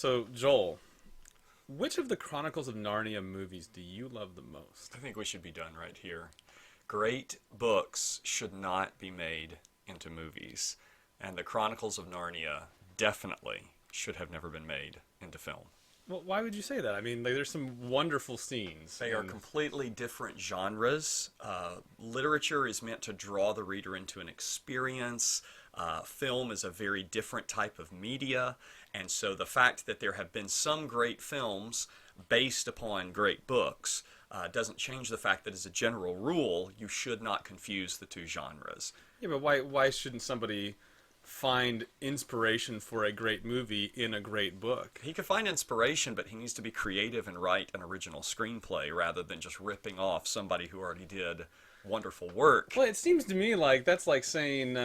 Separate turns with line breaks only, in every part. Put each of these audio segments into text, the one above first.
So, Joel, which of the Chronicles of Narnia movies do you love the most?
I think we should be done right here. Great books should not be made into movies, and the Chronicles of Narnia definitely should have never been made into film.
Well, why would you say that? I mean, there's some wonderful scenes.
They are completely different genres. Literature is meant to draw the reader into an experience. Film is a very different type of media, and so the fact that there have been some great films based upon great books doesn't change the fact that as a general rule, you should not confuse the two genres.
Yeah, but why shouldn't somebody find inspiration for a great movie in a great book?
He could find inspiration, but he needs to be creative and write an original screenplay rather than just ripping off somebody who already did wonderful work.
Well, it seems to me like that's like saying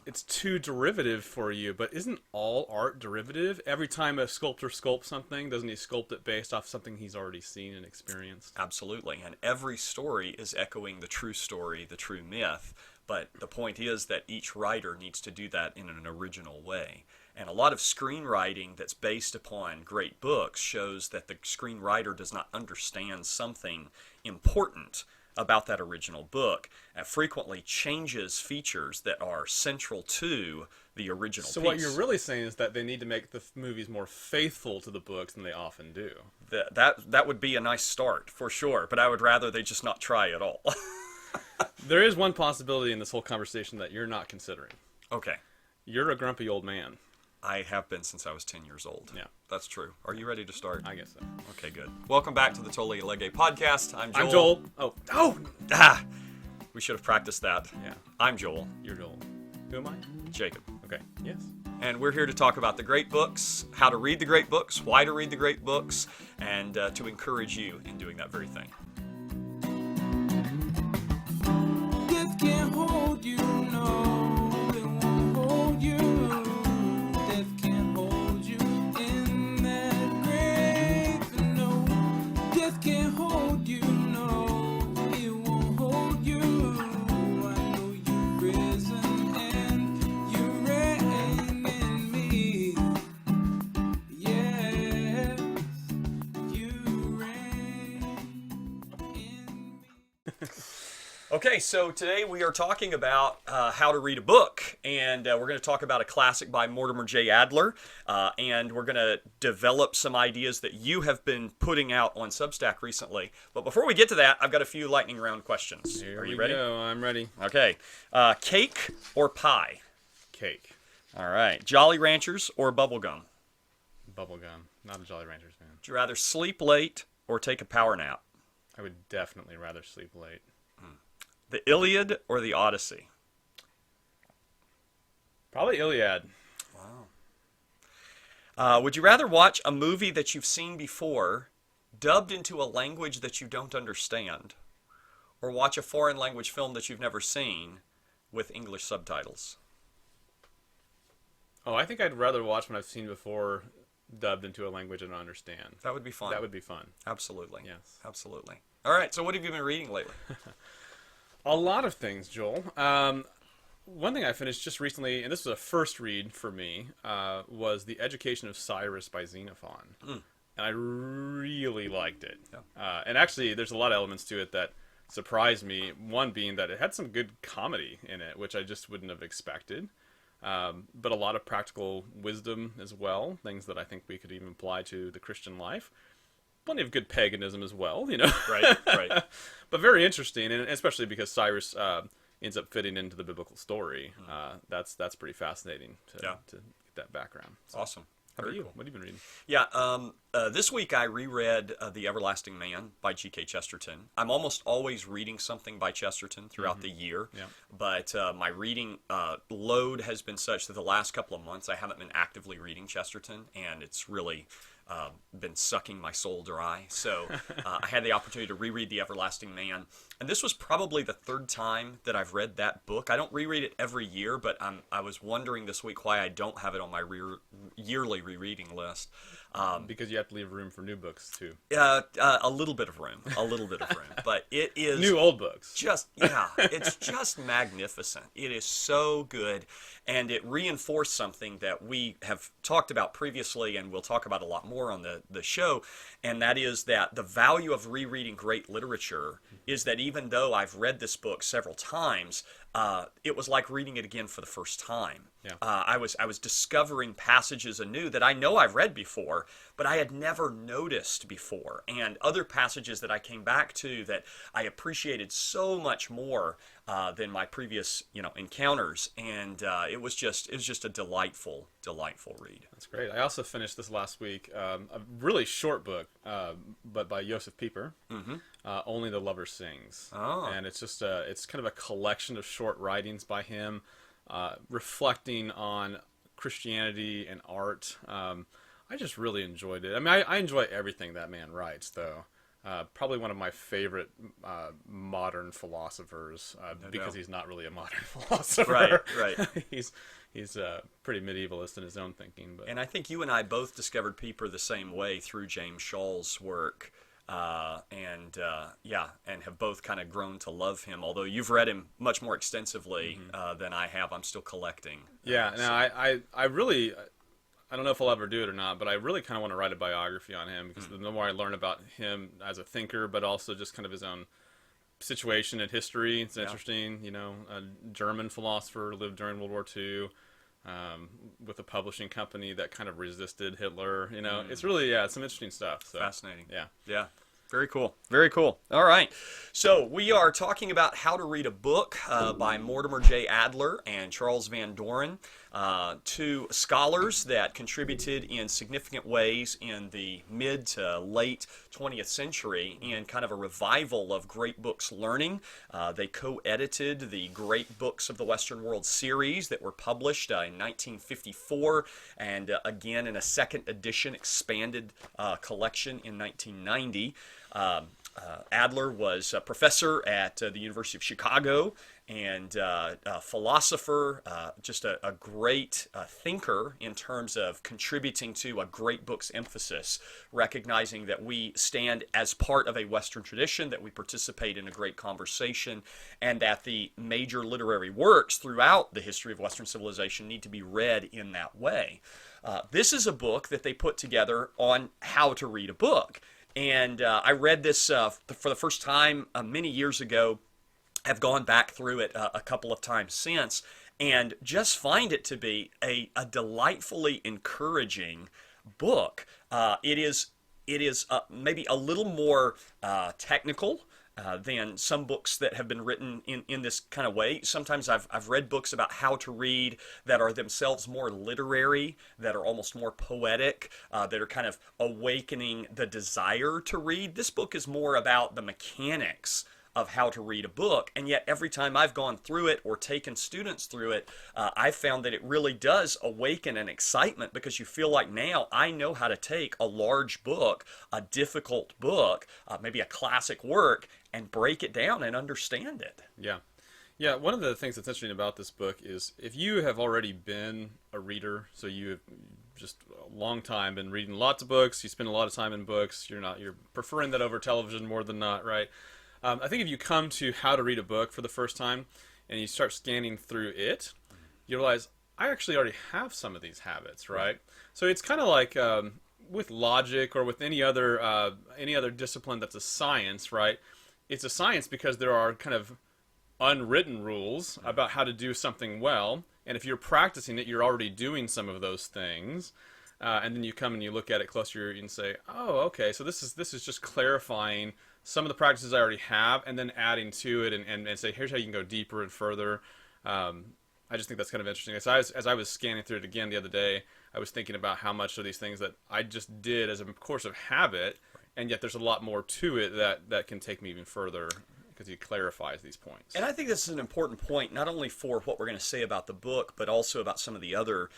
it's too derivative for you, but isn't all art derivative? Every time a sculptor sculpts something, doesn't he sculpt it based off something he's already seen and experienced?
Absolutely, and every story is echoing the true story, the true myth. But the point is that each writer needs to do that in an original way. And a lot of screenwriting that's based upon great books shows that the screenwriter does not understand something important about that original book and frequently changes features that are central to the original piece.
So what you're really saying is that they need to make the movies more faithful to the books than they often do.
That would be a nice start, for sure, but I would rather they just not try at all.
There is one possibility in this whole conversation that you're not considering.
Okay.
You're a grumpy old man.
I have been since I was 10 years old.
Yeah.
That's true. Are you ready to start?
I guess so.
Okay, good. Welcome back to the Totally Legge podcast. I'm Joel.
I'm Joel. Oh!
Ah! We should have practiced that.
Yeah.
I'm Joel.
You're Joel. Who am I?
Jacob.
Okay. Yes.
And we're here to talk about the great books, how to read the great books, why to read the great books, and to encourage you in doing that very thing.
Death can't hold you, no, it won't hold you. Death can't hold you in that grave, no. Death can't hold you, no, it won't hold you. I know you've risen and you reign in me. Yes, you reign in me.
Okay, so today we are talking about how to read a book, and we're going to talk about a classic by Mortimer J. Adler, and we're going to develop some ideas that you have been putting out on Substack recently. But before we get to that, I've got a few lightning round questions.
Here
Are you
we
ready?
go. I'm ready.
Okay. Cake or pie?
Cake.
All right. Jolly Ranchers or bubblegum?
Bubblegum. Not a Jolly Ranchers fan.
Would you rather sleep late or take a power nap?
I would definitely rather sleep late.
The Iliad or the Odyssey?
Probably Iliad.
Wow. Would you rather watch a movie that you've seen before, dubbed into a language that you don't understand, or watch a foreign language film that you've never seen with English subtitles?
Oh, I think I'd rather watch one I've seen before dubbed into a language I don't understand.
That would be fun.
That would be fun.
Absolutely.
Yes.
Absolutely. All right, so what have you been reading lately?
A lot of things, Joel. One thing I finished just recently, and this was a first read for me, was The Education of Cyrus by Xenophon. And I really liked it.
Yeah.
And actually, there's a lot of elements to it that surprised me. One being that it had some good comedy in it, which I just wouldn't have expected. But a lot of practical wisdom as well, things that I think we could even apply to the Christian life. Plenty of good paganism as well, you know.
Right, right.
But very interesting, and especially because Cyrus ends up fitting into the biblical story. That's pretty fascinating to get that background. So,
Awesome.
how about
Very
you?
cool.
What have you been reading?
Yeah, this week I reread The Everlasting Man by G.K. Chesterton. I'm almost always reading something by Chesterton throughout the year,
Yeah.
but my reading load has been such that the last couple of months I haven't been actively reading Chesterton, and it's really been sucking my soul dry. So I had the opportunity to reread The Everlasting Man, and this was probably the third time that I've read that book. I don't reread it every year, but I was wondering this week why I don't have it on my yearly rereading list.
Because you have to leave room for new books too.
A little bit of room, but it is
New old books.
It's just magnificent. It is so good, and it reinforced something that we have talked about previously, and we'll talk about a lot more on the show, and that is that the value of rereading great literature is that even though I've read this book several times, it was like reading it again for the first time.
Yeah.
I was discovering passages anew that I know I've read before, but I had never noticed before, and other passages that I came back to that I appreciated so much more than my previous encounters, and it was just a delightful read.
That's great. I also finished this last week a really short book, but by Joseph Pieper, Only the Lover Sings.
Oh.
And it's just it's kind of a collection of short writings by him, reflecting on Christianity and art. I just really enjoyed it. I mean, I enjoy everything that man writes, though. Probably one of my favorite modern philosophers, because he's not really a modern philosopher.
Right.
He's pretty medievalist in his own thinking. But
And I think you and I both discovered Pieper the same way through James Schall's work, and have both kind of grown to love him. Although you've read him much more extensively than I have, I'm still collecting.
Yeah, I really, I don't know if I'll ever do it or not, but I really kind of want to write a biography on him, because the more I learn about him as a thinker, but also just kind of his own situation and history, it's interesting. A German philosopher, lived during World War II, with a publishing company that kind of resisted Hitler. It's really, it's some interesting stuff. So,
fascinating.
Yeah.
Very cool. Very cool. All right. So we are talking about How to Read a Book by Mortimer J. Adler and Charles Van Doren, two scholars that contributed in significant ways in the mid to late 20th century in kind of a revival of great books learning. They co-edited the Great Books of the Western World series that were published in 1954, and again in a second edition expanded collection in 1990. Adler was a professor at the University of Chicago and a philosopher, just a great thinker in terms of contributing to a great book's emphasis, recognizing that we stand as part of a Western tradition, that we participate in a great conversation, and that the major literary works throughout the history of Western civilization need to be read in that way. This is a book that they put together on how to read a book. And I read this for the first time many years ago. Have gone back through it a couple of times since, and just find it to be a delightfully encouraging book. It is maybe a little more technical than some books that have been written in this kind of way. Sometimes I've read books about how to read that are themselves more literary, that are almost more poetic, that are kind of awakening the desire to read. This book is more about the mechanics of how to read a book, and yet every time I've gone through it or taken students through it, I've found that it really does awaken an excitement, because you feel like now I know how to take a large book, a difficult book, maybe a classic work, and break it down and understand it.
Yeah, one of the things that's interesting about this book is if you have already been a reader, so you have just a long time been reading lots of books, you spend a lot of time in books, you're preferring that over television more than not, right? I think if you come to How to Read a Book for the first time and you start scanning through it, you realize I actually already have some of these habits, right? So it's kind of like with logic or with any other discipline that's a science, right? It's a science because there are kind of unwritten rules about how to do something well, and if you're practicing it, you're already doing some of those things. And then you come and you look at it closer and say, oh, okay, so this is just clarifying some of the practices I already have, and then adding to it and say, here's how you can go deeper and further. I just think that's kind of interesting. As I was scanning through it again the other day, I was thinking about how much of these things that I just did as a course of habit, and yet there's a lot more to it that can take me even further, because he clarifies these points.
And I think this is an important point, not only for what we're going to say about the book, but also about some of the other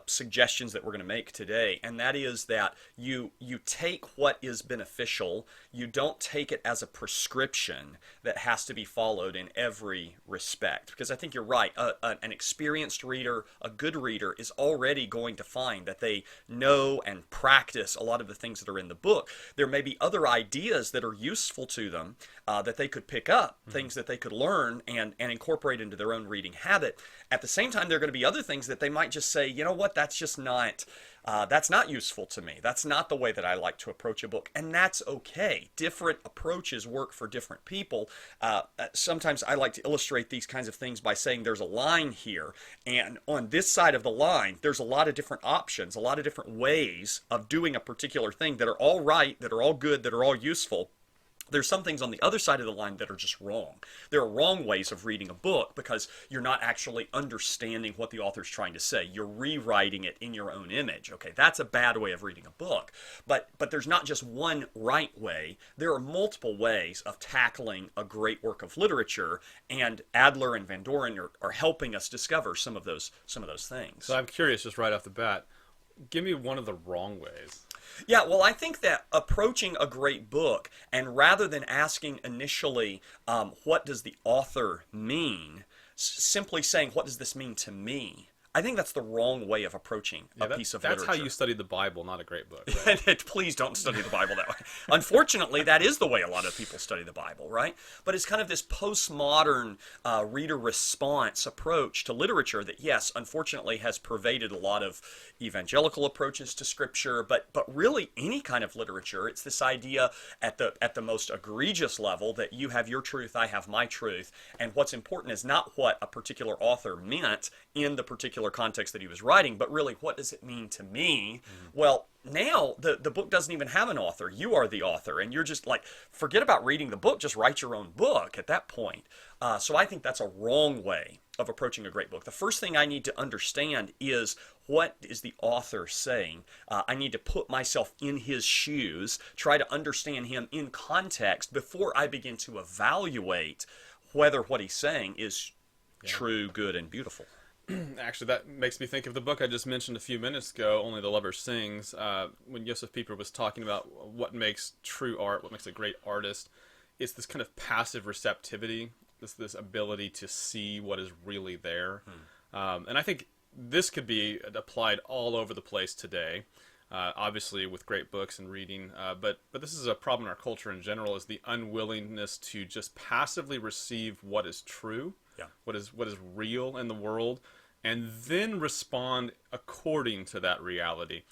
suggestions that we're going to make today, and that is that you take what is beneficial. You don't take it as a prescription that has to be followed in every respect, because I think you're right. An experienced reader, a good reader, is already going to find that they know and practice a lot of the things that are in the book. There may be other ideas that are useful to them that they could pick up, things that they could learn and incorporate into their own reading habit. At the same time, there are going to be other things that they might just say, you know what, that's just not, that's not useful to me. That's not the way that I like to approach a book. And that's okay. Different approaches work for different people. Sometimes I like to illustrate these kinds of things by saying there's a line here. And on this side of the line, there's a lot of different options, a lot of different ways of doing a particular thing that are all right, that are all good, that are all useful. There's some things on the other side of the line that are just wrong. There are wrong ways of reading a book because you're not actually understanding what the author's trying to say. You're rewriting it in your own image. Okay, that's a bad way of reading a book. But there's not just one right way. There are multiple ways of tackling a great work of literature, and Adler and Van Doren are helping us discover some of those things.
So I'm curious, just right off the bat, give me one of the wrong ways.
Yeah, well, I think that approaching a great book, and rather than asking initially, what does the author mean, simply saying, what does this mean to me? I think that's the wrong way of approaching a piece of literature.
That's how you study the Bible, not a great book. Right?
Please don't study the Bible that way. Unfortunately, that is the way a lot of people study the Bible, right? But it's kind of this postmodern reader response approach to literature that, yes, unfortunately has pervaded a lot of evangelical approaches to Scripture, but really any kind of literature. It's this idea at the most egregious level that you have your truth, I have my truth, and what's important is not what a particular author meant in the particular context that he was writing, but really, what does it mean to me? Well, now the book doesn't even have an author. You are the author, and you're just like, forget about reading the book, just write your own book at that point. So I think that's a wrong way of approaching a great book. The first thing I need to understand is, what is the author saying? I need to put myself in his shoes, try to understand him in context before I begin to evaluate whether what he's saying is true, good, and beautiful.
Actually, that makes me think of the book I just mentioned a few minutes ago, Only the Lover Sings, when Josef Pieper was talking about what makes true art, what makes a great artist. It's this kind of passive receptivity, this ability to see what is really there. And I think this could be applied all over the place today, obviously with great books and reading, but this is a problem in our culture in general, is the unwillingness to just passively receive what is true. Yeah. What is real in the world, and then respond according to that reality.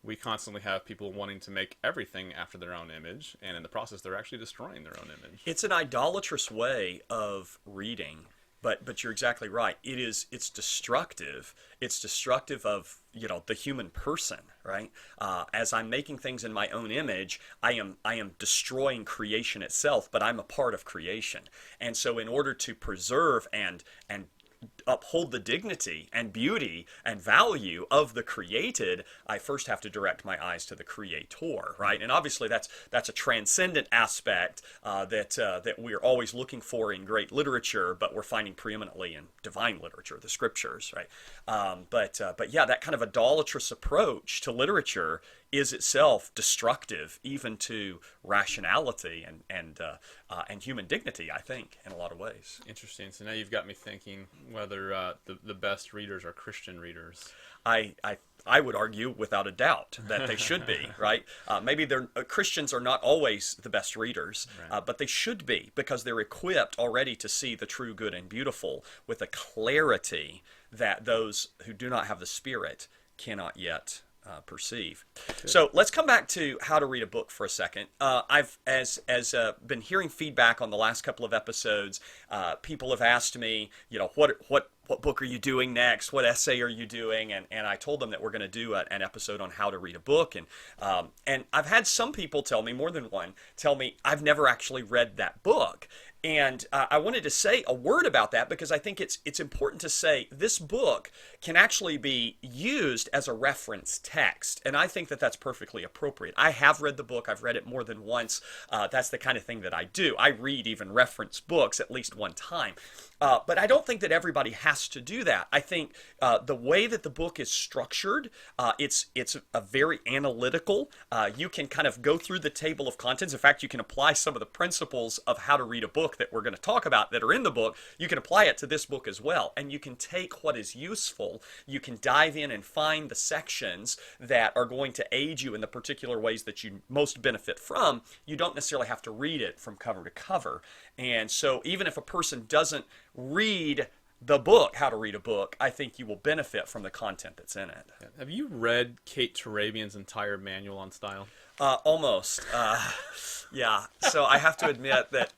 We constantly have people wanting to make everything after their own image, and in the process, they're actually destroying their own image.
It's an idolatrous way of reading, but you're exactly right. It's destructive. It's destructive of the human person, right? As I'm making things in my own image, I am destroying creation itself, but I'm a part of creation. And so in order to preserve and uphold the dignity and beauty and value of the created, I first have to direct my eyes to the creator, right? And obviously that's a transcendent aspect that we're always looking for in great literature, but we're finding preeminently in divine literature, the scriptures, right? But yeah, that kind of idolatrous approach to literature is itself destructive, even to rationality and human dignity, I think, in a lot of ways.
Interesting. So now you've got me thinking whether the best readers are Christian readers.
I would argue without a doubt that they should be, right? Maybe Christians are not always the best readers, right. But they should be, because they're equipped already to see the true, good, and beautiful with a clarity that those who do not have the Spirit cannot yet perceive. Good. So let's come back to how to read a book for a second. I've been hearing feedback on the last couple of episodes. People have asked me, what book are you doing next? What essay are you doing? And I told them that we're going to do an episode on how to read a book. And I've had some people tell me, more than one, tell me I've never actually read that book. And I wanted to say a word about that, because I think it's important to say this book can actually be used as a reference text. And I think that that's perfectly appropriate. I have read the book. I've read it more than once. That's the kind of thing that I do. I read even reference books at least one time. But I don't think that everybody has asked to do that. I think the way that the book is structured, it's a very analytical. You can kind of go through the table of contents. In fact, you can apply some of the principles of how to read a book that we're going to talk about that are in the book. You can apply it to this book as well. And you can take what is useful. You can dive in and find the sections that are going to aid you in the particular ways that you most benefit from. You don't necessarily have to read it from cover to cover. And so even if a person doesn't read the book, How to Read a Book, I think you will benefit from the content that's in it.
Have you read Kate Turabian's entire manual on style?
Almost. Yeah. So I have to admit that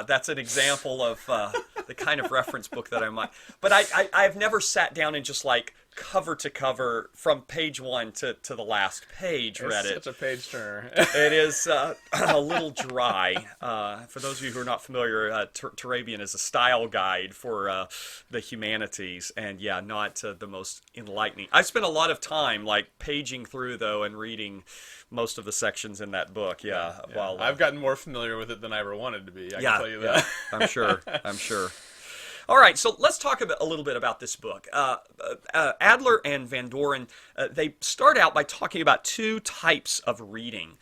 that's an example of the kind of reference book that I might. But I've never sat down and just like cover to cover from page 1 to the last page read it.
It's such a page turner.
It is a little dry. For those of you who are not familiar, Turabian is a style guide for the humanities, and yeah, not the most enlightening. I spent a lot of time like paging through though and reading most of the sections in that book. Yeah. While
I've gotten more familiar with it than I ever wanted to be. I can tell you that.
I'm sure. I'm sure. All right, so let's talk a little bit about this book. Adler and Van Doren, they start out by talking about two types of reading.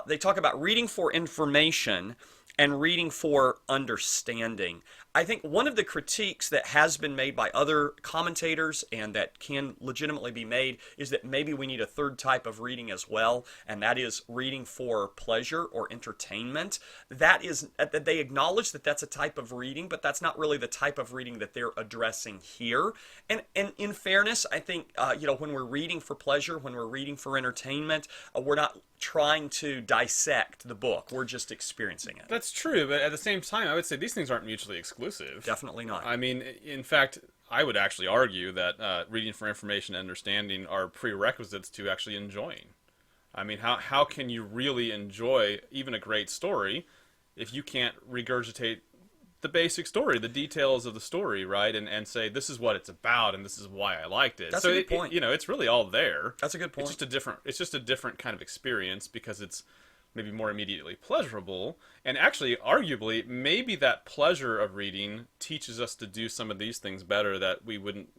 They talk about reading for information and reading for understanding. I think one of the critiques that has been made by other commentators and that can legitimately be made is that maybe we need a third type of reading as well, and that is reading for pleasure or entertainment. That is, they acknowledge that that's a type of reading, but that's not really the type of reading that they're addressing here. And in fairness, I think when we're reading for pleasure, when we're reading for entertainment, we're not trying to dissect the book. We're just experiencing it.
That's true, but at the same time, I would say these things aren't mutually exclusive.
Definitely not.
I mean, in fact, I would actually argue that reading for information and understanding are prerequisites to actually enjoying. I mean, how can you really enjoy even a great story if you can't regurgitate the basic story, the details of the story, right? And say, this is what it's about and this is why I liked it.
That's a good point.
It's really all there.
That's a good point.
It's just a different kind of experience because it's maybe more immediately pleasurable. And actually, arguably, maybe that pleasure of reading teaches us to do some of these things better that we wouldn't,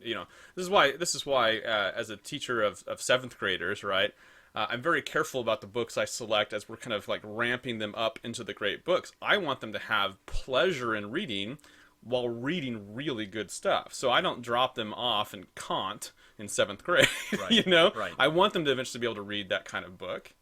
This is why as a teacher of 7th graders, right, I'm very careful about the books I select as we're kind of like ramping them up into the great books. I want them to have pleasure in reading while reading really good stuff. So I don't drop them off in Kant in 7th grade,
right. Right.
I want them to eventually be able to read that kind of book,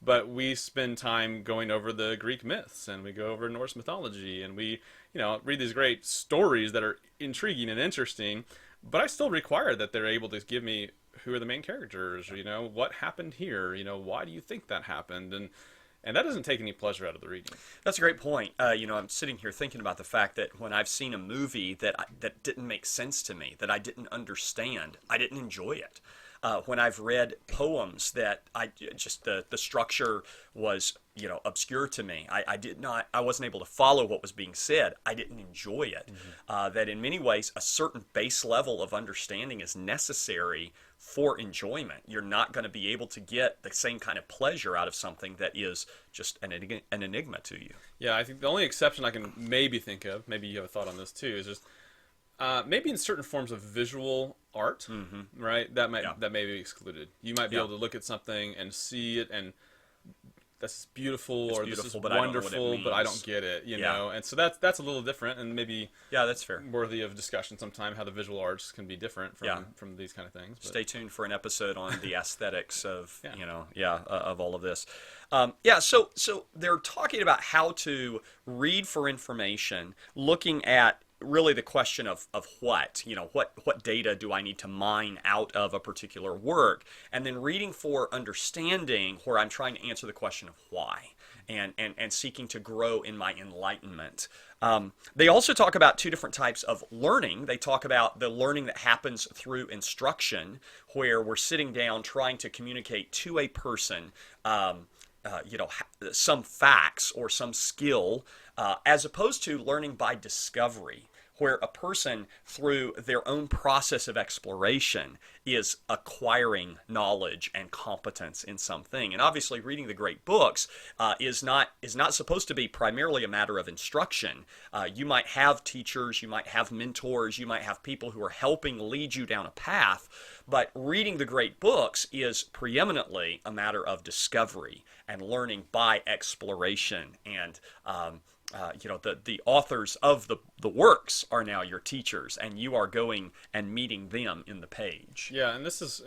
But we spend time going over the Greek myths, and we go over Norse mythology, and we, read these great stories that are intriguing and interesting, but I still require that they're able to give me who are the main characters, what happened here, why do you think that happened, and that doesn't take any pleasure out of the reading.
That's a great point. I'm sitting here thinking about the fact that when I've seen a movie that didn't make sense to me, that I didn't understand, I didn't enjoy it. When I've read poems that the structure was obscure to me, I wasn't able to follow what was being said. I didn't enjoy it. Mm-hmm. That in many ways a certain base level of understanding is necessary for enjoyment. You're not going to be able to get the same kind of pleasure out of something that is just an enigma to you.
Yeah, I think the only exception I can maybe think of, maybe you have a thought on this too, is just maybe in certain forms of visual art, mm-hmm. right? That may be excluded. You might be able to look at something and see it, and that's beautiful,
it's
or
beautiful,
this is
but
wonderful, but I don't get it, you know? And so that's a little different, and maybe
that's fair.
Worthy of discussion sometime, how the visual arts can be different from these kind of things. But
stay tuned for an episode on the aesthetics of, of all of this. So they're talking about how to read for information, looking at really the question of what data do I need to mine out of a particular work, and then reading for understanding, where I'm trying to answer the question of why, and seeking to grow in my enlightenment. They also talk about two different types of learning. They talk about the learning that happens through instruction, where we're sitting down trying to communicate to a person some facts or some skill, as opposed to learning by discovery, where a person, through their own process of exploration, is acquiring knowledge and competence in something. And obviously, reading the great books is not supposed to be primarily a matter of instruction. You might have teachers, you might have mentors, you might have people who are helping lead you down a path, but reading the great books is preeminently a matter of discovery and learning by exploration. And the authors of the works are now your teachers, and you are going and meeting them in the page.
Yeah, and this is,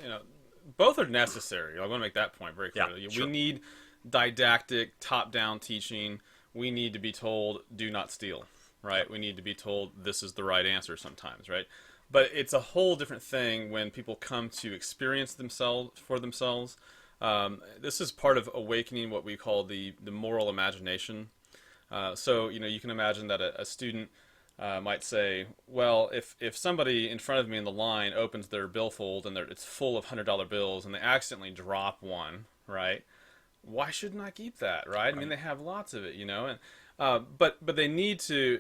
both are necessary. I want to make that point very clearly.
Yeah, sure.
We need didactic, top-down teaching. We need to be told, do not steal, right? We need to be told this is the right answer sometimes, right? But it's a whole different thing when people come to experience themselves for themselves. This is part of awakening what we call the moral imagination. So you can imagine that a student might say, well, if somebody in front of me in the line opens their billfold and it's full of $100 bills and they accidentally drop one, right? Why shouldn't I keep that, right? I mean, they have lots of it, and but they need to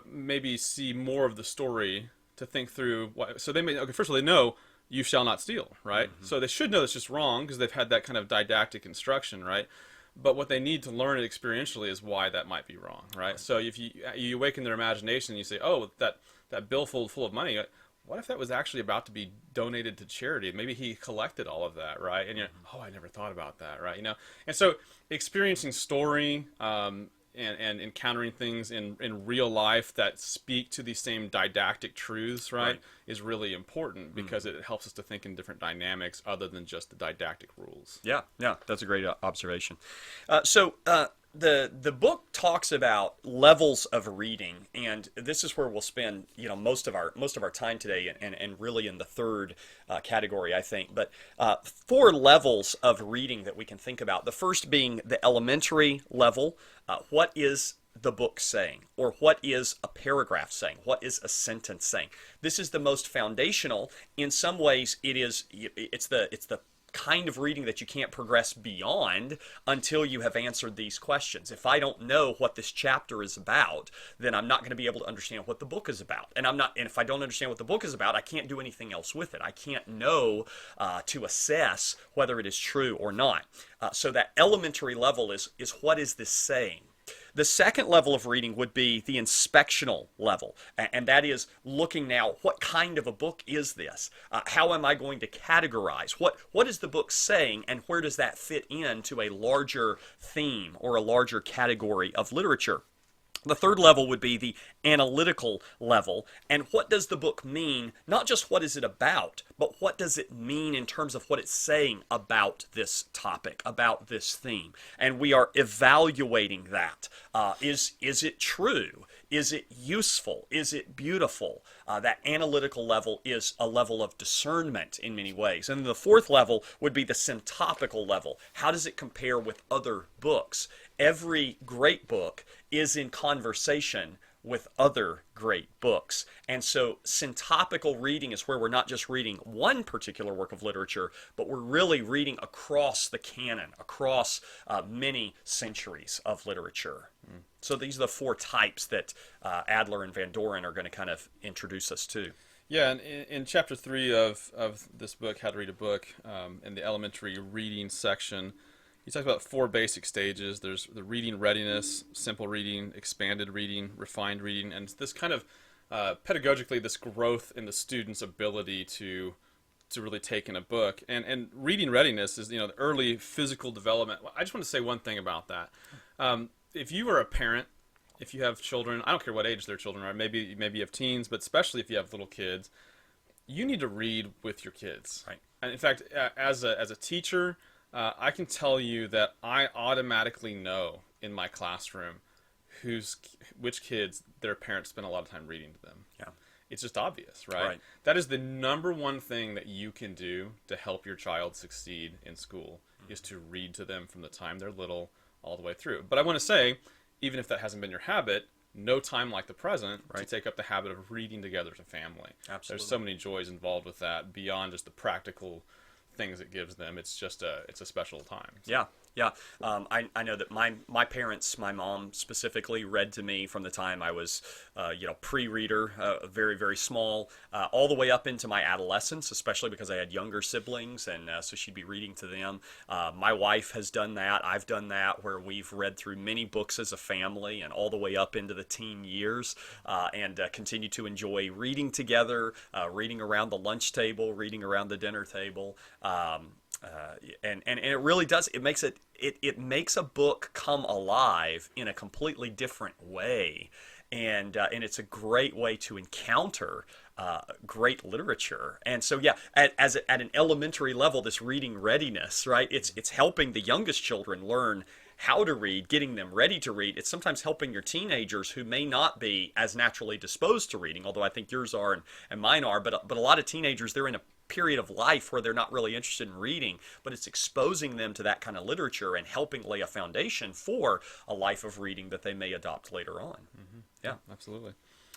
maybe see more of the story to think through. So first of all, they know you shall not steal, right? Mm-hmm. So they should know it's just wrong because they've had that kind of didactic instruction, right? But what they need to learn experientially is why that might be wrong, right? So if you awaken their imagination and you say, oh, that billfold full of money, what if that was actually about to be donated to charity? Maybe he collected all of that, right? And oh, I never thought about that, right? And so experiencing story and encountering things in real life that speak to these same didactic truths, right, is really important because it helps us to think in different dynamics other than just the didactic rules.
Yeah, that's a great observation. So the book talks about levels of reading, and this is where we'll spend most of our time today, and really in the third category, I think. But 4 levels of reading that we can think about. The first being the elementary level. What is the book saying, or what is a paragraph saying? What is a sentence saying? This is the most foundational. In some ways, it's the kind of reading that you can't progress beyond until you have answered these questions. If I don't know what this chapter is about, then I'm not going to be able to understand what the book is about. And if I don't understand what the book is about, I can't do anything else with it. I can't know to assess whether it is true or not. So that elementary level is what is this saying? The second level of reading would be the inspectional level, and that is looking now, what kind of a book is this? How am I going to categorize? What is the book saying, and where does that fit into a larger theme or a larger category of literature? The third level would be the analytical level, and what does the book mean? Not just what is it about, but what does it mean in terms of what it's saying about this topic, about this theme? And we are evaluating that. Is it true? Is it useful? Is it beautiful? That analytical level is a level of discernment in many ways. And then the fourth level would be the syntopical level. How does it compare with other books? Every great book is in conversation with other great books. And so syntopical reading is where we're not just reading one particular work of literature, but we're really reading across the canon, across many centuries of literature. So these are the 4 types that Adler and Van Doren are going to kind of introduce us to.
Yeah, and in chapter 3 of this book, How to Read a Book, in the elementary reading section, he talks about 4 basic stages. There's the reading readiness, simple reading, expanded reading, refined reading, and this kind of pedagogically, this growth in the student's ability to really take in a book. And reading readiness is, the early physical development. I just want to say one thing about that. If you are a parent, if you have children, I don't care what age their children are, maybe you have teens, but especially if you have little kids, you need to read with your kids.
Right.
And in fact, as a teacher, I can tell you that I automatically know in my classroom which kids their parents spend a lot of time reading to them.
Yeah.
It's just obvious, right? That is the number one thing that you can do to help your child succeed in school, is to read to them from the time they're little all the way through. But I want to say, even if that hasn't been your habit, no time like the present to take up the habit of reading together as a family.
Absolutely.
There's so many joys involved with that beyond just the practical things it gives them. It's just it's a special time.
Yeah, Yeah, I know that my parents, my mom specifically, read to me from the time I was, pre-reader, very, very small, all the way up into my adolescence, especially because I had younger siblings, and so she'd be reading to them. My wife has done that. I've done that, where we've read through many books as a family and all the way up into the teen years, and continue to enjoy reading together, reading around the lunch table, reading around the dinner table. And it really does. It makes a book come alive in a completely different way, and it's a great way to encounter great literature. And so, yeah, at an elementary level, this reading readiness, right? It's helping the youngest children learn how to read, getting them ready to read. It's sometimes helping your teenagers who may not be as naturally disposed to reading, although I think yours are and mine are. But a lot of teenagers, they're in a period of life where they're not really interested in reading, but it's exposing them to that kind of literature and helping lay a foundation for a life of reading that they may adopt later on.
Mm-hmm.
Yeah,
absolutely.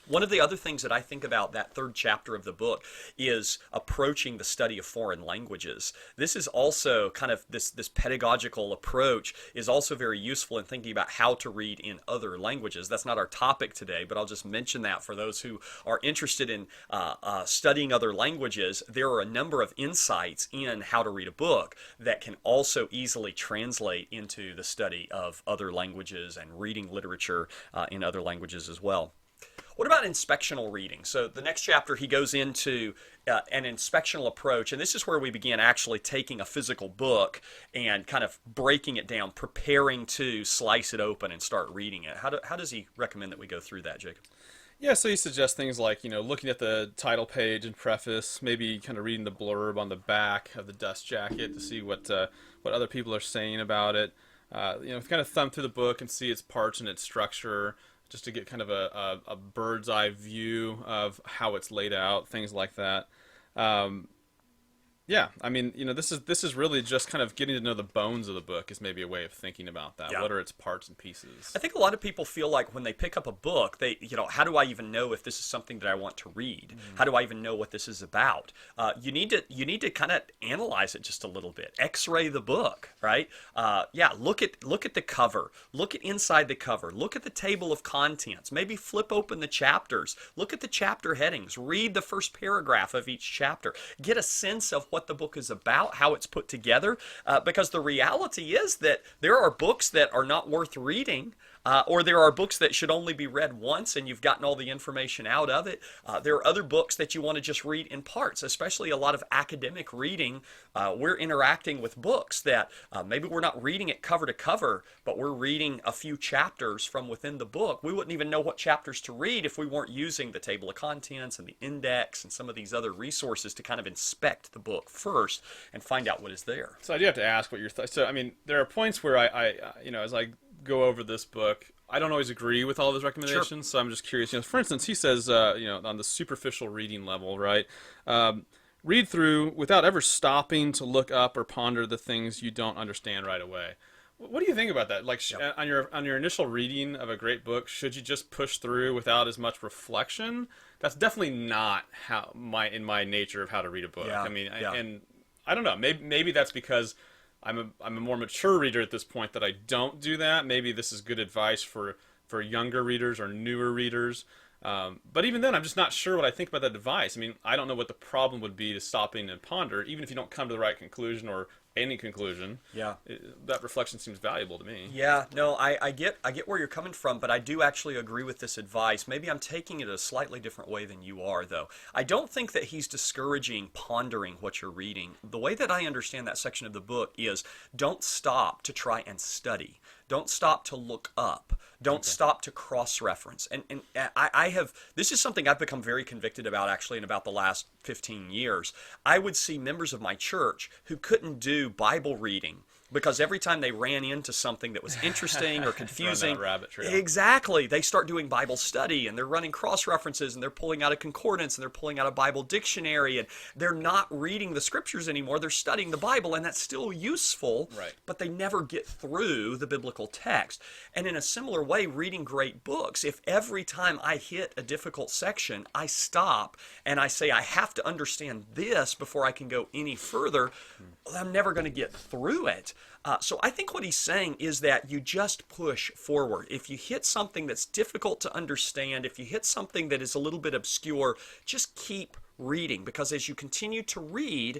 One of the other things that I think about that third chapter of the book is approaching the study of foreign languages. This is also kind of this pedagogical approach is also very useful in thinking about how to read in other languages. That's not our topic today, but I'll just mention that for those who are interested in studying other languages. There are a number of insights in how to read a book that can also easily translate into the study of other languages and reading literature in other languages as well. What about inspectional reading? So the next chapter, he goes into an inspectional approach, and this is where we begin actually taking a physical book and kind of breaking it down, preparing to slice it open and start reading it. How does he recommend that we go through that, Jacob?
Yeah, so he suggests things like, looking at the title page and preface, maybe kind of reading the blurb on the back of the dust jacket to see what other people are saying about it. Kind of thumb through the book and see its parts and its structure, just to get kind of a bird's eye view of how it's laid out, things like that. Yeah, I mean, this is really just kind of getting to know the bones of the book is maybe a way of thinking about that.
Yeah.
What are its parts and pieces?
I think a lot of people feel like when they pick up a book, they, how do I even know if this is something that I want to read? Mm. How do I even know what this is about? You need to kind of analyze it just a little bit. X-ray the book, right? Look at the cover. Look at inside the cover. Look at the table of contents. Maybe flip open the chapters. Look at the chapter headings. Read the first paragraph of each chapter. Get a sense of what the book is about, how it's put together, because the reality is that there are books that are not worth reading, or there are books that should only be read once and you've gotten all the information out of it. There are other books that you want to just read in parts, especially a lot of academic reading. We're interacting with books that maybe we're not reading it cover to cover, but we're reading a few chapters from within the book. We wouldn't even know what chapters to read if we weren't using the table of contents and the index and some of these other resources to kind of inspect the book first and find out what is there.
So I do have to ask what your thoughts. So I mean, there are points where I as I go over this book, I don't always agree with all of his recommendations. Sure. So I'm just curious. For instance, he says, on the superficial reading level, right? Read through without ever stopping to look up or ponder the things you don't understand right away. What do you think about that? Like, on your initial reading of a great book, should you just push through without as much reflection? That's definitely not in my nature of how to read a book.
Yeah.
I mean, and I don't know. Maybe that's because I'm a more mature reader at this point that I don't do that. Maybe this is good advice for younger readers or newer readers. But even then, I'm just not sure what I think about that advice. I mean, I don't know what the problem would be to stopping and ponder, even if you don't come to the right conclusion or any conclusion.
Yeah,
that reflection seems valuable to me.
Yeah, no, I get where you're coming from, but I do actually agree with this advice. Maybe I'm taking it a slightly different way than you are, though. I don't think that he's discouraging pondering what you're reading. The way that I understand that section of the book is don't stop to try and study. Don't stop to look up. Don't stop to cross-reference. And this is something I've become very convicted about actually in about the last 15 years. I would see members of my church who couldn't do Bible reading because every time they ran into something that was interesting or confusing,
rabbit trail.
Exactly, they start doing Bible study and they're running cross-references and they're pulling out a concordance and they're pulling out a Bible dictionary and they're not reading the scriptures anymore. They're studying the Bible, and that's still useful,
right,
but they never get through the biblical text. And in a similar way, reading great books, if every time I hit a difficult section, I stop and I say, I have to understand this before I can go any further, well, I'm never going to get through it. So I think what he's saying is that you just push forward. If you hit something that's difficult to understand, if you hit something that is a little bit obscure, just keep reading, because as you continue to read,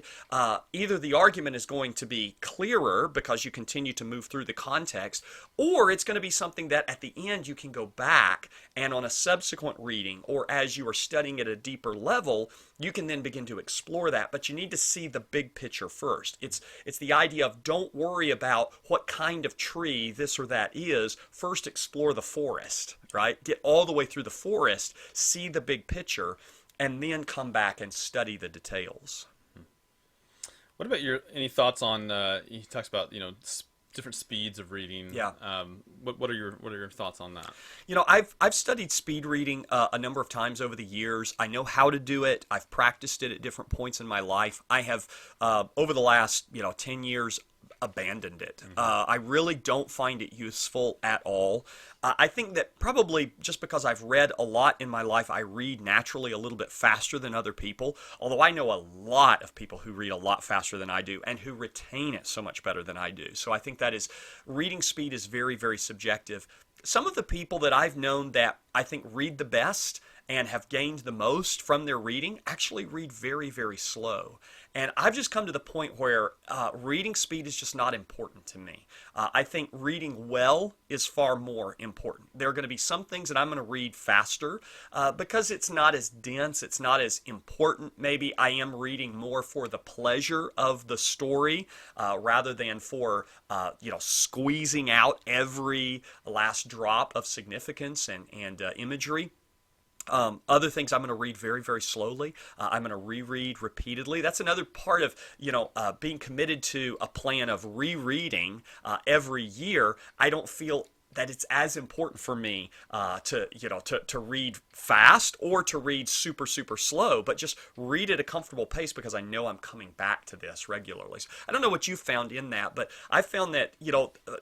either the argument is going to be clearer because you continue to move through the context, or it's going to be something that at the end you can go back and on a subsequent reading, or as you are studying at a deeper level, you can then begin to explore that. But you need to see the big picture first. It's the idea of don't worry about what kind of tree this or that is. First explore the forest, right? Get all the way through the forest, see the big picture, and then come back and study the details.
What about any thoughts on? He talks about different speeds of reading.
Yeah.
What are your thoughts on that?
I've studied speed reading a number of times over the years. I know how to do it. I've practiced it at different points in my life. I have over the last 10 years abandoned it. I really don't find it useful at all. I think that probably just because I've read a lot in my life, I read naturally a little bit faster than other people, although I know a lot of people who read a lot faster than I do and who retain it so much better than I do. So I think reading speed is very, very subjective. Some of the people that I've known that I think read the best and have gained the most from their reading actually read very, very slow. And I've just come to the point where reading speed is just not important to me. I think reading well is far more important. There are going to be some things that I'm going to read faster because it's not as dense, it's not as important. Maybe I am reading more for the pleasure of the story rather than for squeezing out every last drop of significance and imagery. Other things I'm going to read very, very slowly. I'm going to reread repeatedly. That's another part of, being committed to a plan of rereading every year. I don't feel that it's as important for me to read fast or to read super, super slow, but just read at a comfortable pace because I know I'm coming back to this regularly. So I don't know what you found in that, but I found that,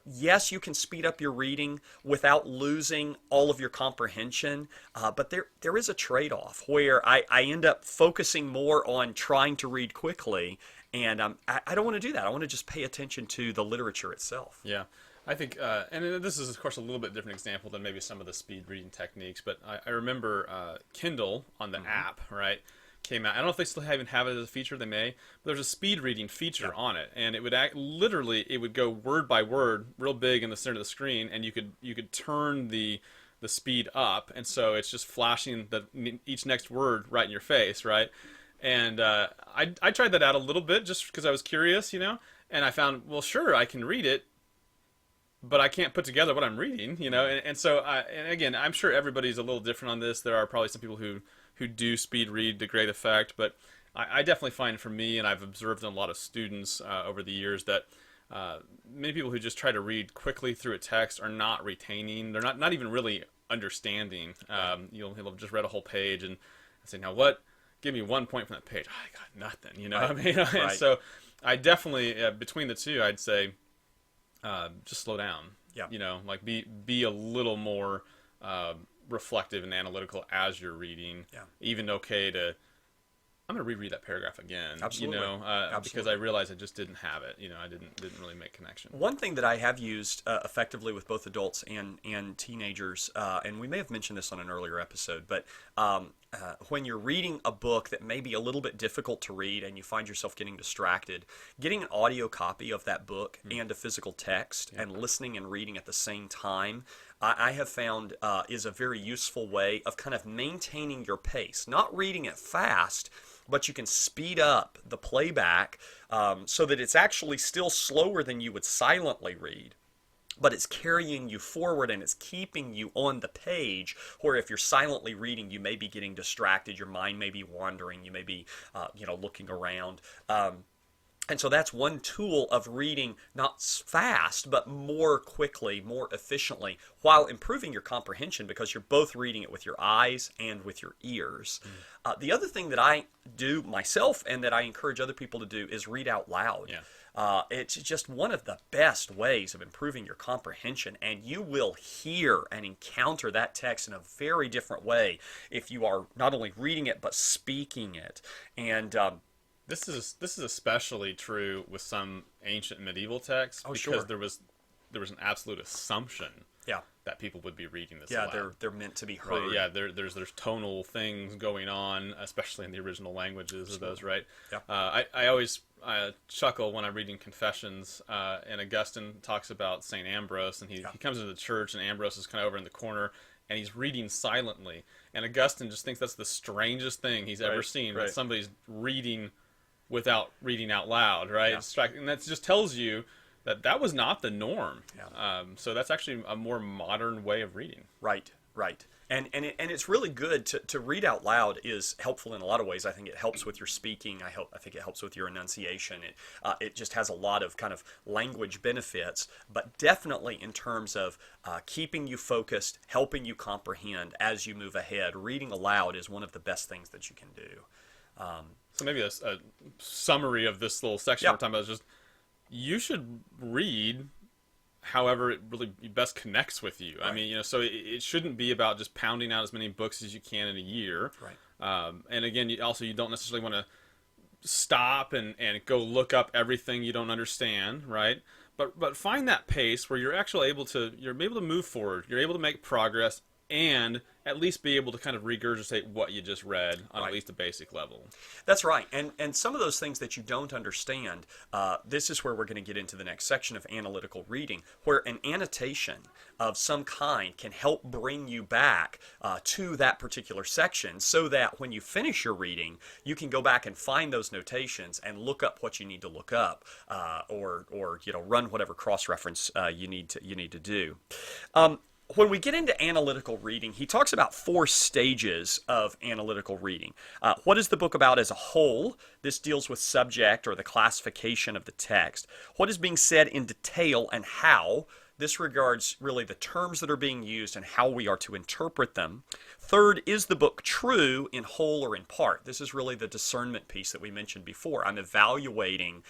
yes, you can speed up your reading without losing all of your comprehension, but there is a trade-off where I end up focusing more on trying to read quickly, and I don't want to do that. I want to just pay attention to the literature itself.
Yeah. I think, and this is, of course, a little bit different example than maybe some of the speed reading techniques, but I remember Kindle on the app, right, came out. I don't know if they still even have it as a feature. They may. But there's a speed reading feature on it, and it would it would go word by word, real big in the center of the screen, and you could turn the speed up, and so it's just flashing each next word right in your face, right? And I tried that out a little bit just because I was curious, and I found, well, sure, I can read it, but I can't put together what I'm reading, and so, and again, I'm sure everybody's a little different on this. There are probably some people who do speed read to great effect, but I definitely find for me, and I've observed in a lot of students over the years, that many people who just try to read quickly through a text are not retaining. They're not even really understanding. You'll have just read a whole page and say, now what? Give me 1 point from that page. I got nothing,
Right.
what I mean?
Right.
And so I definitely, between the two, I'd say, just slow down.
Yeah.
Like be a little more reflective and analytical as you're reading.
Yeah.
Even okay to, I'm going to reread that paragraph again.
Absolutely.
Because
Absolutely.
I realized I just didn't have it. I didn't really make connection.
One thing that I have used effectively with both adults and teenagers, and we may have mentioned this on an earlier episode, but when you're reading a book that may be a little bit difficult to read and you find yourself getting distracted, getting an audio copy of that book and a physical text and listening and reading at the same time, I have found is a very useful way of kind of maintaining your pace. Not reading it fast, but you can speed up the playback so that it's actually still slower than you would silently read, but it's carrying you forward and it's keeping you on the page, where if you're silently reading, you may be getting distracted, your mind may be wandering, you may be looking around. And so that's one tool of reading not fast, but more quickly, more efficiently, while improving your comprehension because you're both reading it with your eyes and with your ears. The other thing that I do myself and that I encourage other people to do is read out loud.
Yeah.
It's just one of the best ways of improving your comprehension, and you will hear and encounter that text in a very different way if you are not only reading it but speaking it. And
This is especially true with some ancient medieval texts
Oh,
because
sure.
there was an absolute assumption
Yeah.
that people would be reading this
Yeah,
aloud.
they're meant to be
Right,
heard.
yeah, there's tonal things going on, especially in the original languages of those, right?
Yeah.
I always chuckle when I'm reading Confessions, and Augustine talks about St. Ambrose, and he comes into the church, and Ambrose is kind of over in the corner, and he's reading silently. And Augustine just thinks that's the strangest thing he's ever
Right,
seen,
right.
that somebody's reading without reading out loud, right?
Yeah.
And that just tells you that was not the norm.
Yeah.
So that's actually a more modern way of reading.
Right, right. And it's really good to read out loud is helpful in a lot of ways. I think it helps with your speaking. I think it helps with your enunciation. It just has a lot of kind of language benefits, but definitely in terms of keeping you focused, helping you comprehend as you move ahead. Reading aloud is one of the best things that you can do.
So maybe a summary of this little section we're talking about is just you should read however it really best connects with you.
Right.
I mean, so it shouldn't be about just pounding out as many books as you can in a year.
Right.
And again, you don't necessarily want to stop and go look up everything you don't understand, right? But find that pace where you're actually able to move forward. You're able to make progress and at least be able to kind of regurgitate what you just read on
Right.
at least a basic level.
That's right. And some of those things that you don't understand, this is where we're going to get into the next section of analytical reading, where an annotation of some kind can help bring you back to that particular section so that when you finish your reading, you can go back and find those notations and look up what you need to look up or run whatever cross-reference you need to do. When we get into analytical reading, he talks about 4 stages of analytical reading. What is the book about as a whole? This deals with subject or the classification of the text. What is being said in detail and how? This regards really the terms that are being used and how we are to interpret them. Third, is the book true in whole or in part? This is really the discernment piece that we mentioned before. I'm evaluating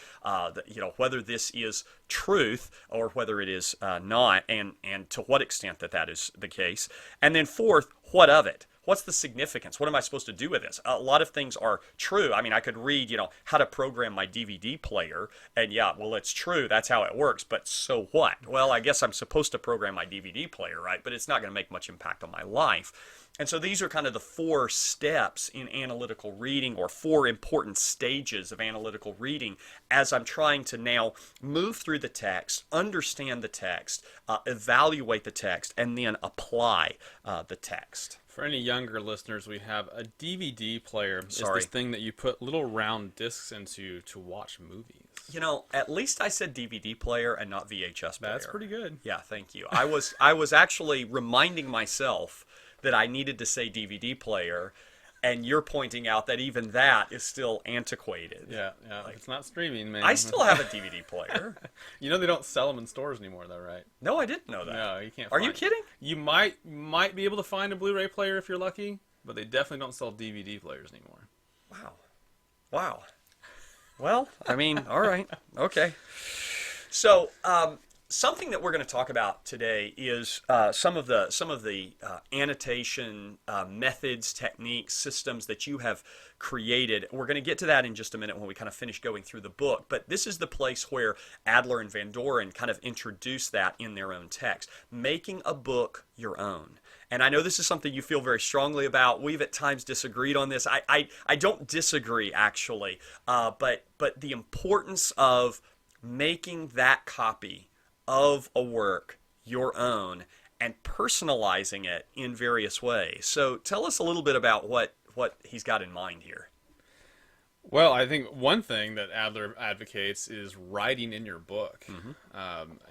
whether this is truth or whether it is not, and to what extent that is the case. And then fourth, what of it? What's the significance? What am I supposed to do with this? A lot of things are true. I mean, I could read, how to program my DVD player, and it's true. That's how it works. But so what? Well, I guess I'm supposed to program my DVD player, right? But it's not going to make much impact on my life. And so these are kind of the 4 steps in analytical reading, or 4 important stages of analytical reading as I'm trying to now move through the text, understand the text, evaluate the text, and then apply the text.
For any younger listeners, we have a DVD player.
Sorry.
It's this thing that you put little round discs into to watch movies.
At least I said DVD player and not VHS player.
That's pretty good.
Yeah, thank you. I was actually reminding myself that I needed to say DVD player, and you're pointing out that even that is still antiquated.
Yeah. It's not streaming, man.
I still have a DVD player.
They don't sell them in stores anymore, though, right?
No, I didn't know that.
No, you can't.
Are you kidding?
You might be able to find a Blu-ray player if you're lucky, but they definitely don't sell DVD players anymore.
Wow. Well, I mean, all right, okay. So, something that we're going to talk about today is some of the annotation methods, techniques, systems that you have created. We're going to get to that in just a minute when we kind of finish going through the book. But this is the place where Adler and Van Doren kind of introduce that in their own text, making a book your own. And I know this is something you feel very strongly about. We've at times disagreed on this. I don't disagree, actually, but the importance of making that copy of a work your own and personalizing it in various ways. So tell us a little bit about what he's got in mind here.
Well, I think one thing that Adler advocates is writing in your book.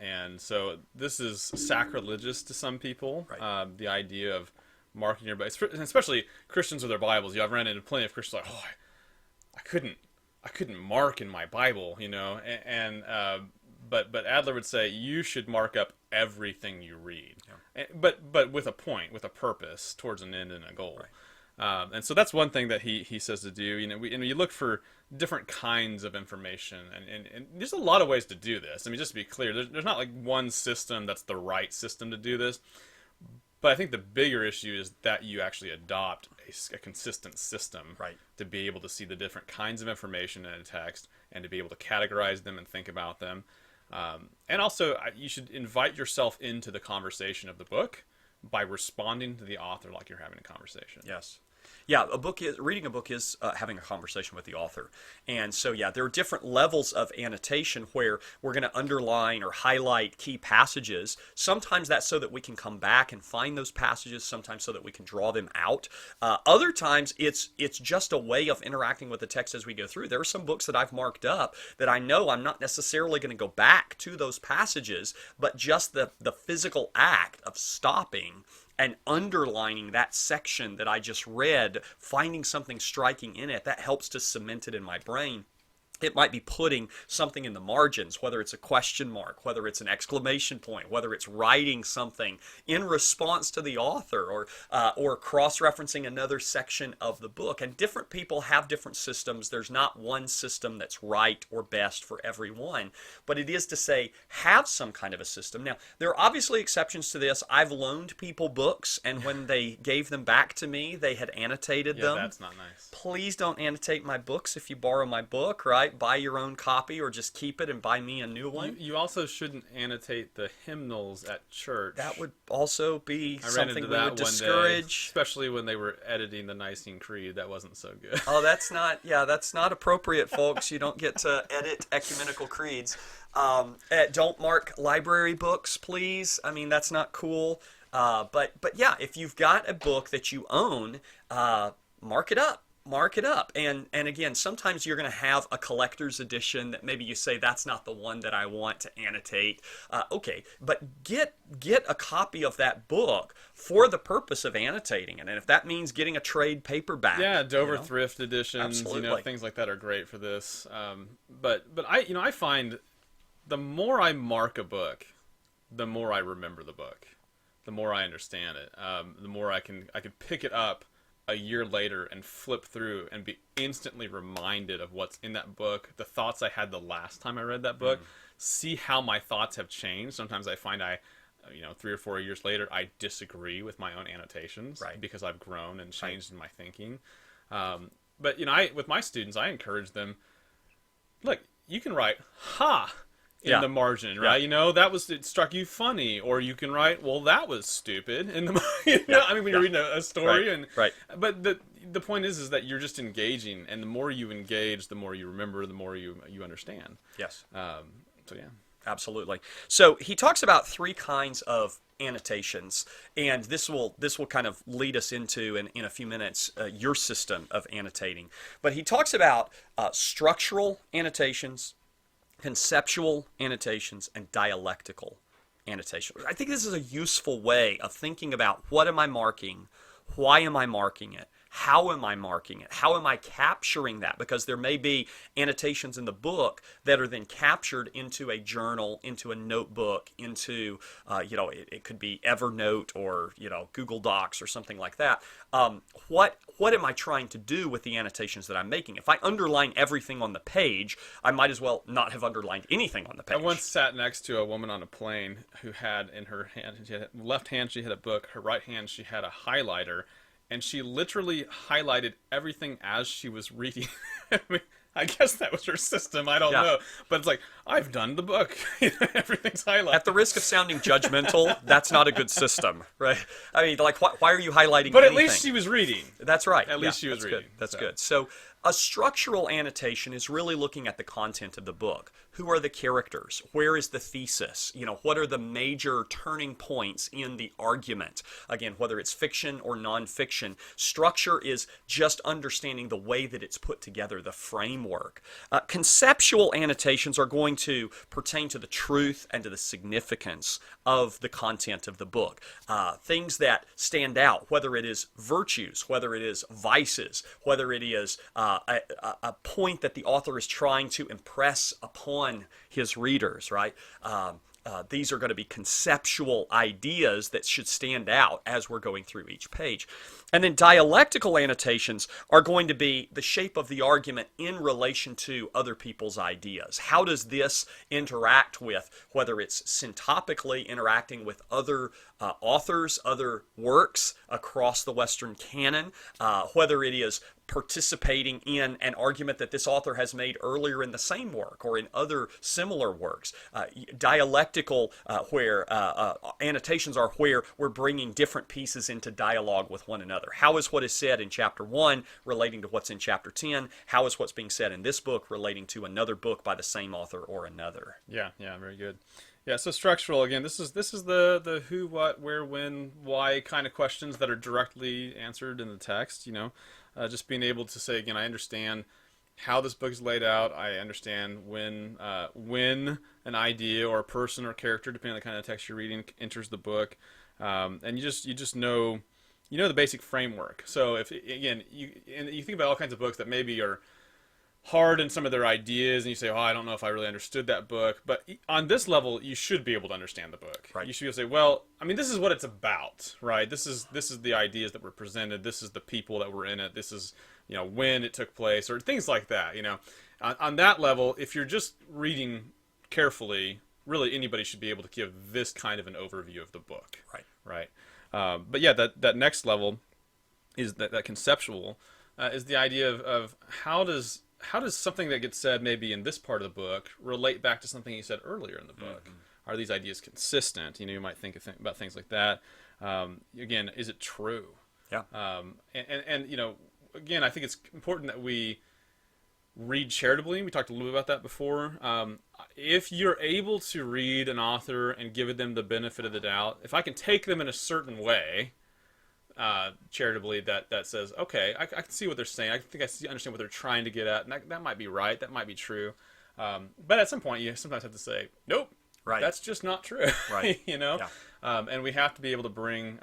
And so this is sacrilegious to some people,
Right.
The idea of marking your Bible, especially Christians with their Bibles. I've run into plenty of Christians like, I couldn't mark in my Bible, But Adler would say you should mark up everything you read, but with a point, with a purpose, towards an end and a goal.
Right.
And so that's one thing that he says to do. You look for different kinds of information, and there's a lot of ways to do this. I mean, just to be clear, there's not like one system that's the right system to do this. But I think the bigger issue is that you actually adopt a consistent system
Right.
to be able to see the different kinds of information in a text and to be able to categorize them and think about them. And also, you should invite yourself into the conversation of the book by responding to the author like you're having a conversation.
Yes. Yeah, reading a book is having a conversation with the author. And so, yeah, there are different levels of annotation where we're going to underline or highlight key passages. Sometimes that's so that we can come back and find those passages, sometimes so that we can draw them out. Other times it's just a way of interacting with the text as we go through. There are some books that I've marked up that I know I'm not necessarily going to go back to those passages, but just the physical act of stopping and underlining that section that I just read, finding something striking in it, that helps to cement it in my brain. It might be putting something in the margins, whether it's a question mark, whether it's an exclamation point, whether it's writing something in response to the author, or cross-referencing another section of the book. And different people have different systems. There's not one system that's right or best for everyone, but it is to say, have some kind of a system. Now, there are obviously exceptions to this. I've loaned people books, and when they gave them back to me, they had annotated them.
That's not nice.
Please don't annotate my books if you borrow my book, right? Buy your own copy or just keep it and buy me a new one.
You also shouldn't annotate the hymnals at church.
That would also be
I ran
something
into
we
that
would
one day,
discourage.
especially when they were editing the Nicene Creed. That wasn't so good.
Oh, that's not appropriate, folks. You don't get to edit ecumenical creeds. Don't mark library books, please. I mean, that's not cool. But yeah, if you've got a book that you own, mark it up. Mark it up. And again, sometimes you're going to have a collector's edition that maybe you say, that's not the one that I want to annotate. Okay, but get a copy of that book for the purpose of annotating it. And if that means getting a trade paperback.
Yeah, Dover thrift editions,
Absolutely.
Things like that are great for this. But I find the more I mark a book, the more I remember the book, the more I understand it, the more I can pick it up a year later and flip through and be instantly reminded of what's in that book, the thoughts I had the last time I read that book, see how my thoughts have changed. Sometimes I find 3 or 4 years later, I disagree with my own annotations,
Right.
because I've grown and changed in my thinking. But with my students, I encourage them, look, you can write "ha" in the margin, right? It struck you funny, or you can write, well, that was stupid in the I mean, when you're reading a story,
Right.
But the point is that you're just engaging, and the more you engage, the more you remember, the more you understand.
Yes.
So yeah.
Absolutely. So he talks about 3 kinds of annotations, and this will kind of lead us into, in a few minutes, your system of annotating. But he talks about structural annotations, conceptual annotations, and dialectical annotations. I think this is a useful way of thinking about, what am I marking? Why am I marking it? How am I marking it? How am I capturing that? Because there may be annotations in the book that are then captured into a journal, into a notebook, into, it could be Evernote or, Google Docs or something like that. What am I trying to do with the annotations that I'm making? If I underline everything on the page, I might as well not have underlined anything on the page.
I once sat next to a woman on a plane who had in her hand, left hand she had a book, her right hand she had a highlighter, and she literally highlighted everything as she was reading. I mean, I guess that was her system. I don't know. But it's like, I've done the book. Everything's highlighted.
At the risk of sounding judgmental, that's not a good system, right? I mean, like, why are you highlighting
But
anything?
at least she was reading.
That's right.
At least she was
that's
reading.
Good. That's good. So a structural annotation is really looking at the content of the book. Who are the characters? Where is the thesis? What are the major turning points in the argument? Again, whether it's fiction or nonfiction, structure is just understanding the way that it's put together, the framework. Conceptual annotations are going to pertain to the truth and to the significance of the content of the book. Things that stand out, whether it is virtues, whether it is vices, whether it is a point that the author is trying to impress upon his readers, right? these are going to be conceptual ideas that should stand out as we're going through each page. And then dialectical annotations are going to be the shape of the argument in relation to other people's ideas. How does this interact with, whether it's syntopically interacting with other authors, other works across the Western canon, whether it is participating in an argument that this author has made earlier in the same work or in other similar works. Dialectical, where annotations are where we're bringing different pieces into dialogue with one another. How is what is said in chapter 1 relating to what's in chapter 10? How is what's being said in this book relating to another book by the same author or another?
Yeah, very good. Yeah, so structural, again, this is the who, what, where, when, why kind of questions that are directly answered in the text, just being able to say, again, I understand how this book is laid out. I understand when an idea or a person or character, depending on the kind of text you're reading, enters the book, and you just know the basic framework. So if, again, you think about all kinds of books that maybe are hard in some of their ideas, and you say, oh, I don't know if I really understood that book. But on this level, you should be able to understand the book.
Right.
You should be able to say, well, I mean, this is what it's about, right? This is the ideas that were presented. This is the people that were in it. This is, when it took place, or things like that, On that level, if you're just reading carefully, really anybody should be able to give this kind of an overview of the book. Right. But yeah, that next level is that conceptual, is the idea of how does something that gets said maybe in this part of the book relate back to something you said earlier in the book? Mm-hmm. Are these ideas consistent? You might think about things like that. Again, is it true?
Yeah.
And again, I think it's important that we read charitably. We talked a little bit about that before. If you're able to read an author and give them the benefit of the doubt, if I can take them in a certain way, charitably, that says, okay, I can see what they're saying. I think I understand what they're trying to get at, and that might be right. That might be true. But at some point, you sometimes have to say, nope, that's just not true.
Right.
Yeah. And we have to be able to bring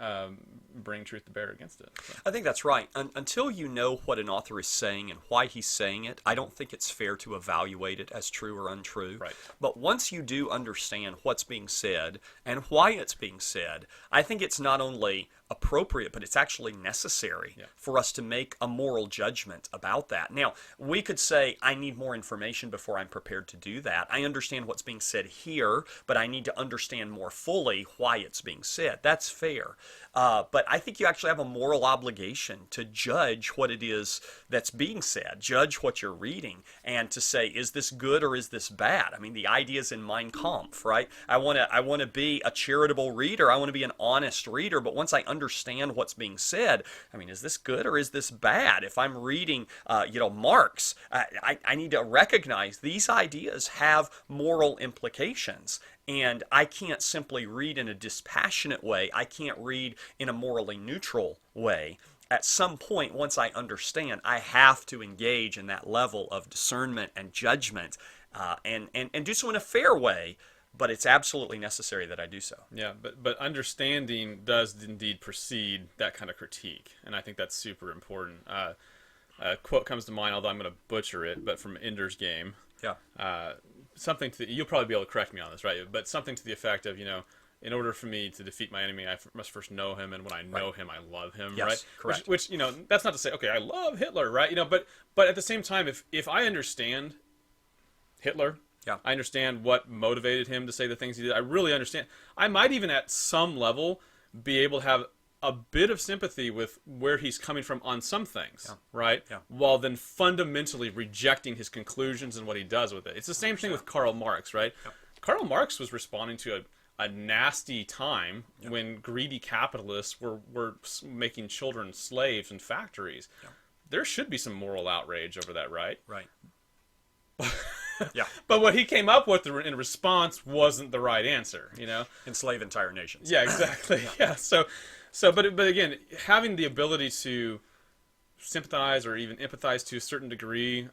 truth to bear against it. So.
I think that's right. Until you know what an author is saying and why he's saying it, I don't think it's fair to evaluate it as true or untrue.
Right.
But once you do understand what's being said and why it's being said, I think it's not only appropriate, but it's actually necessary for us to make a moral judgment about that. Now, we could say, I need more information before I'm prepared to do that. I understand what's being said here, but I need to understand more fully why it's being said. That's fair. But I think you actually have a moral obligation to judge what it is that's being said, judge what you're reading, and to say, is this good or is this bad? I mean, the idea's in Mein Kampf, right? I want to be a charitable reader. I want to be an honest reader. But once I understand what's being said, I mean, is this good or is this bad? If I'm reading, Marx, I need to recognize these ideas have moral implications. And I can't simply read in a dispassionate way. I can't read in a morally neutral way. At some point, once I understand, I have to engage in that level of discernment and judgment, and do so in a fair way. But it's absolutely necessary that I do so.
Yeah, but understanding does indeed precede that kind of critique, and I think that's super important. A quote comes to mind, although I'm going to butcher it, but from Ender's Game.
Yeah.
Something you'll probably be able to correct me on this, right? But something to the effect of, in order for me to defeat my enemy, I must first know him, and when I know him, I love him,
yes,
right?
Correct.
Which that's not to say, okay, I love Hitler, right? But at the same time, if I understand Hitler, I understand what motivated him to say the things he did, I really understand. I might even at some level be able to have a bit of sympathy with where he's coming from on some things, right? Yeah. While then fundamentally rejecting his conclusions and what he does with it. It's the same thing with Karl Marx, right? Yep. Karl Marx was responding to a nasty time when greedy capitalists were making children slaves in factories. Yep. There should be some moral outrage over that, right?
Right.
But what he came up with in response wasn't the right answer,
Enslave entire nations.
Yeah, exactly. But again, having the ability to sympathize or even empathize to a certain degree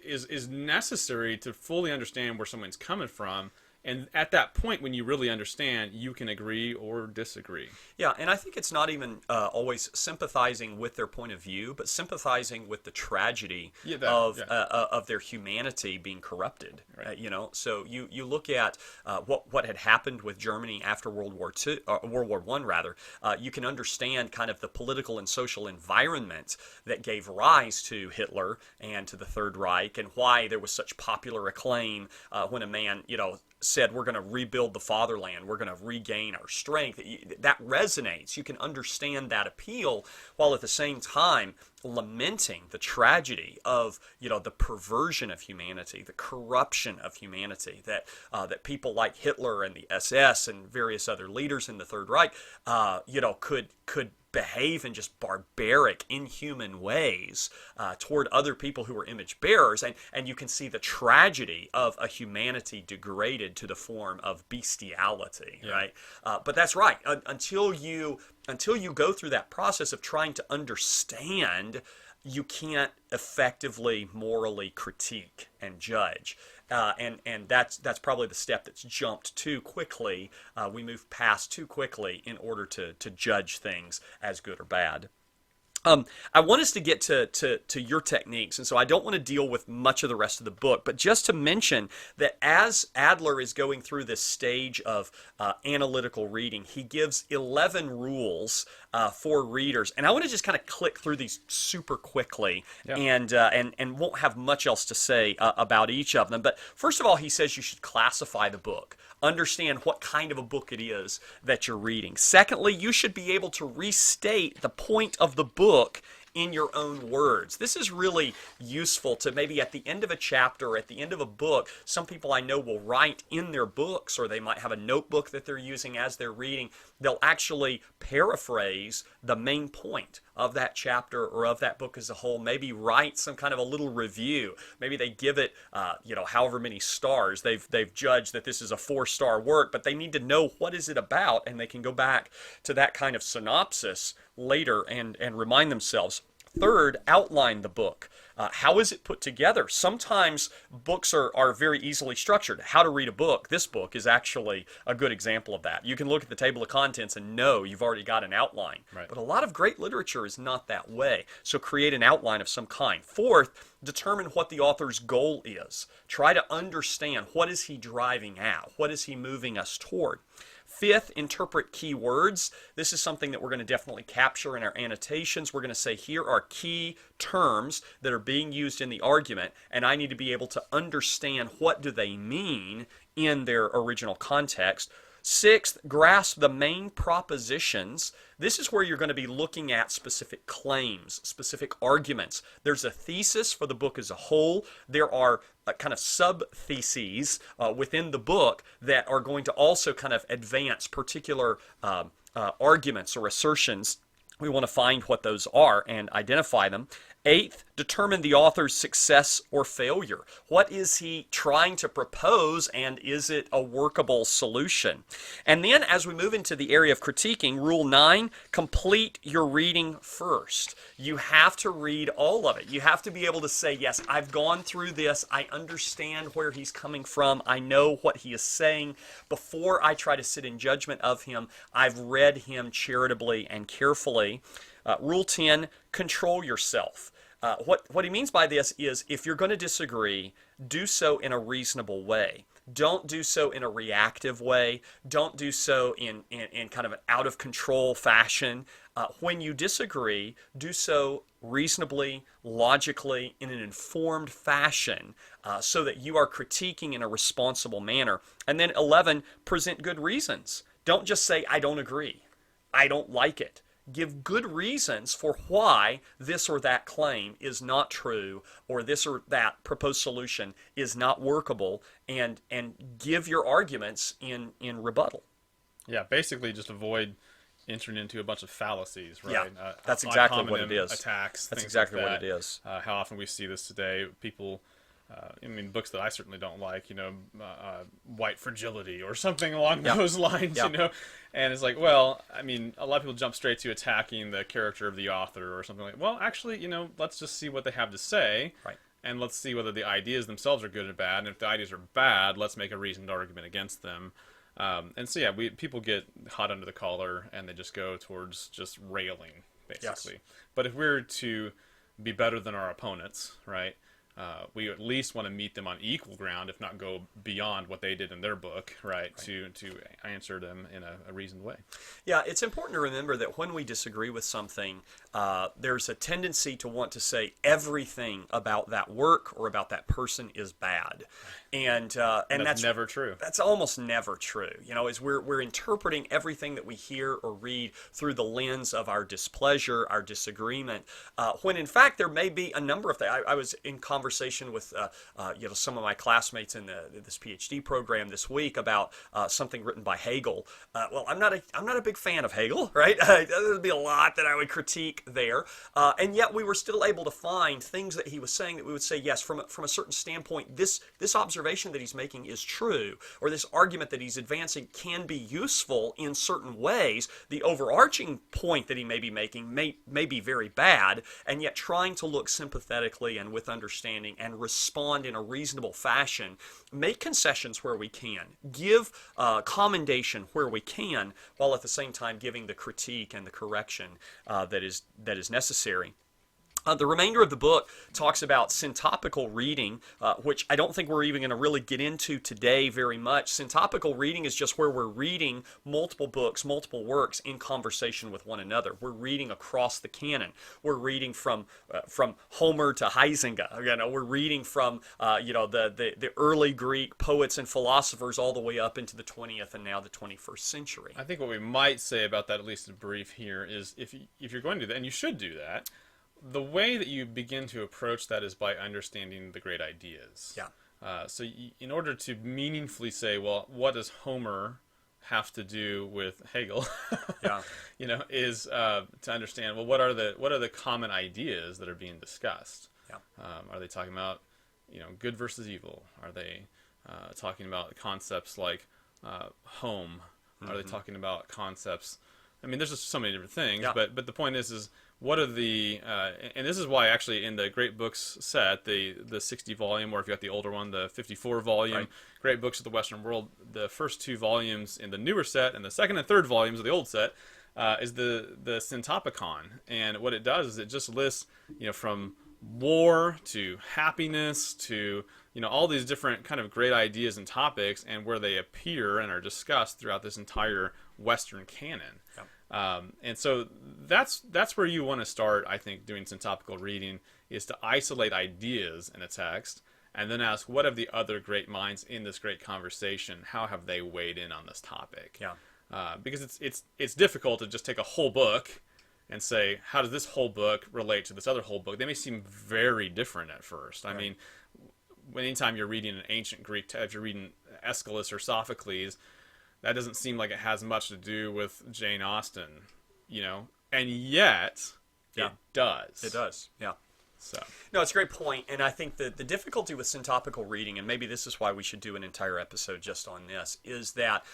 is necessary to fully understand where someone's coming from And at that point, when you really understand, you can agree or disagree.
Yeah, and I think it's not even always sympathizing with their point of view, but sympathizing with the tragedy of their humanity being corrupted.
Right.
So you look at what had happened with Germany after World War I, rather. You can understand kind of the political and social environment that gave rise to Hitler and to the Third Reich, and why there was such popular acclaim when a man, said, we're going to rebuild the fatherland, we're going to regain our strength. That resonates. You can understand that appeal, while at the same time lamenting the tragedy of the perversion of humanity, the corruption of humanity, that people like Hitler and the SS and various other leaders in the Third Reich could behave in just barbaric, inhuman ways toward other people who were image bearers, and you can see the tragedy of a humanity degraded to the form of bestiality, right? But that's right. Until you go through that process of trying to understand, you can't effectively morally critique and judge. And that's probably the step that's jumped too quickly. We move past too quickly in order to judge things as good or bad. I want us to get to your techniques, and so I don't want to deal with much of the rest of the book, but just to mention that as Adler is going through this stage of analytical reading, he gives 11 rules for readers, and I want to just kind of click through these super quickly, and won't have much else to say about each of them. But first of all, he says you should classify the book. Understand what kind of a book it is that you're reading. Secondly, you should be able to restate the point of the book in your own words. This is really useful to maybe at the end of a chapter, at the end of a book. Some people I know will write in their books, or they might have a notebook that they're using as they're reading. They'll actually paraphrase the main point of that chapter or of that book as a whole. Maybe write some kind of a little review. Maybe they give it, however many stars. They've judged that this is a 4-star work, but they need to know what is it about, and they can go back to that kind of synopsis later and remind themselves. Third, outline the book. How is it put together? Sometimes books are very easily structured. How to read a book. This book is actually a good example of that. You can look at the table of contents and know you've already got an outline.
Right.
But a lot of great literature is not that way. So create an outline of some kind. Fourth, determine what the author's goal is. Try to understand, what is he driving at? What is he moving us toward? Fifth, interpret key words. This is something that we're going to definitely capture in our annotations. We're going to say, here are key terms that are being used in the argument, and I need to be able to understand what do they mean in their original context. Sixth, grasp the main propositions. This is where you're going to be looking at specific claims, specific arguments. There's a thesis for the book as a whole. There are kind of sub-theses within the book that are going to also kind of advance particular arguments or assertions. We want to find what those are and identify them. Eighth, determine the author's success or failure. What is he trying to propose, and is it a workable solution? And then as we move into the area of critiquing, Rule 9, complete your reading first. You have to read all of it. You have to be able to say, yes, I've gone through this. I understand where he's coming from. I know what he is saying. Before I try to sit in judgment of him, I've read him charitably and carefully. Rule 10, control yourself. What he means by this is, if you're going to disagree, do so in a reasonable way. Don't do so in a reactive way. Don't do so in kind of an out-of-control fashion. When you disagree, do so reasonably, logically, in an informed fashion, so that you are critiquing in a responsible manner. And then 11, present good reasons. Don't just say, I don't agree. I don't like it. Give good reasons for why this or that claim is not true, or this or that proposed solution is not workable, and give your arguments in rebuttal.
Yeah, basically just avoid entering into a bunch of fallacies, right?
Yeah, that's exactly what it is.
Attacks,
that's
things
exactly
like
what
that.
it is.
How often we see this today, people... books that I certainly don't like, white fragility or something along those lines, and it's like, well, I mean, a lot of people jump straight to attacking the character of the author or something like, well, actually, let's just see what they have to say.
Right.
and let's see whether the ideas themselves are good or bad. And if the ideas are bad, let's make a reasoned argument against them. And so yeah, people get hot under the collar and they just go towards just railing, basically.
Yes.
But if we're to be better than our opponents, right? We at least want to meet them on equal ground, if not go beyond what they did in their book, right? To answer them in a reasoned way.
Yeah, it's important to remember that when we disagree with something, there's a tendency to want to say everything about that work or about that person is bad, and that's
never true.
That's almost never true. You know, as we're interpreting everything that we hear or read through the lens of our displeasure, our disagreement, when in fact there may be a number of things. I was in conversation with some of my classmates in this PhD program this week about something written by Hegel. Well, I'm not a big fan of Hegel, right? There'd be a lot that I would critique there, and yet we were still able to find things that he was saying that we would say, yes, from a certain standpoint, this observation that he's making is true, or this argument that he's advancing can be useful in certain ways. The overarching point that he may be making may be very bad, and yet trying to look sympathetically and with understanding and respond in a reasonable fashion, make concessions where we can, give commendation where we can, while at the same time giving the critique and the correction that is necessary. The remainder of the book talks about syntopical reading, which I don't think we're even going to really get into today very much. Syntopical reading is just where we're reading multiple books, multiple works in conversation with one another. We're reading across the canon. We're reading from Homer to Heisinger. You know, we're reading from the early Greek poets and philosophers all the way up into the 20th and now the 21st century.
I think what we might say about that, at least in brief here, is if you're going to do that, and you should do that, the way that you begin to approach that is by understanding the great ideas.
Yeah.
So in order to meaningfully say, well, what does Homer have to do with Hegel?
Yeah.
Is to understand, well, what are the common ideas that are being discussed?
Yeah.
Are they talking about, good versus evil? Are they talking about concepts like home? Are they talking about concepts? I mean, there's just so many different things.
Yeah.
But the point is what are the and this is why actually in the great books set, the 60 volume, or if you got the older one, the 54 volume,
right,
Great Books of the Western World, the first two volumes in the newer set and the second and third volumes of the old set is the Syntopicon. And what it does is it just lists, from war to happiness to all these different kind of great ideas and topics, and where they appear and are discussed throughout this entire Western canon.
Yeah.
And so that's where you want to start, I think, doing syntopical reading, is to isolate ideas in a text and then ask, what have the other great minds in this great conversation, how have they weighed in on this topic?
Yeah.
Because it's difficult to just take a whole book and say, how does this whole book relate to this other whole book? They may seem very different at first.
Right.
I mean, anytime you're reading an ancient Greek, if you're reading Aeschylus or Sophocles, that doesn't seem like it has much to do with Jane Austen, and yet it does.
It does, yeah.
So
no, it's a great point, and I think that the difficulty with syntopical reading, and maybe this is why we should do an entire episode just on this, is that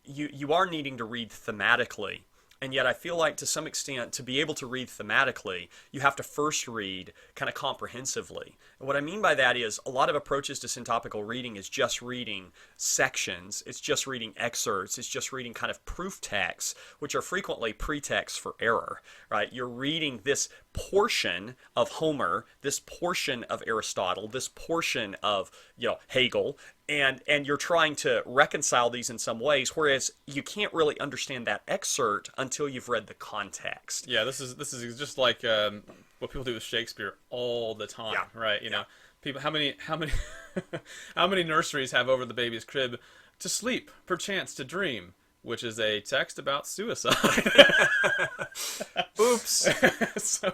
you are needing to read thematically. And yet I feel like to some extent, to be able to read thematically, you have to first read kind of comprehensively. And what I mean by that is a lot of approaches to syntopical reading is just reading sections, it's just reading excerpts, it's just reading kind of proof texts, which are frequently pretexts for error, right? You're reading this portion of Homer, this portion of Aristotle, this portion of Hegel, and you're trying to reconcile these in some ways, whereas you can't really understand that excerpt until you've read the context.
Yeah, this is just like what people do with Shakespeare all the time, right? People, how many how many nurseries have over the baby's crib to sleep, perchance to dream, which is a text about suicide.
Oops.
So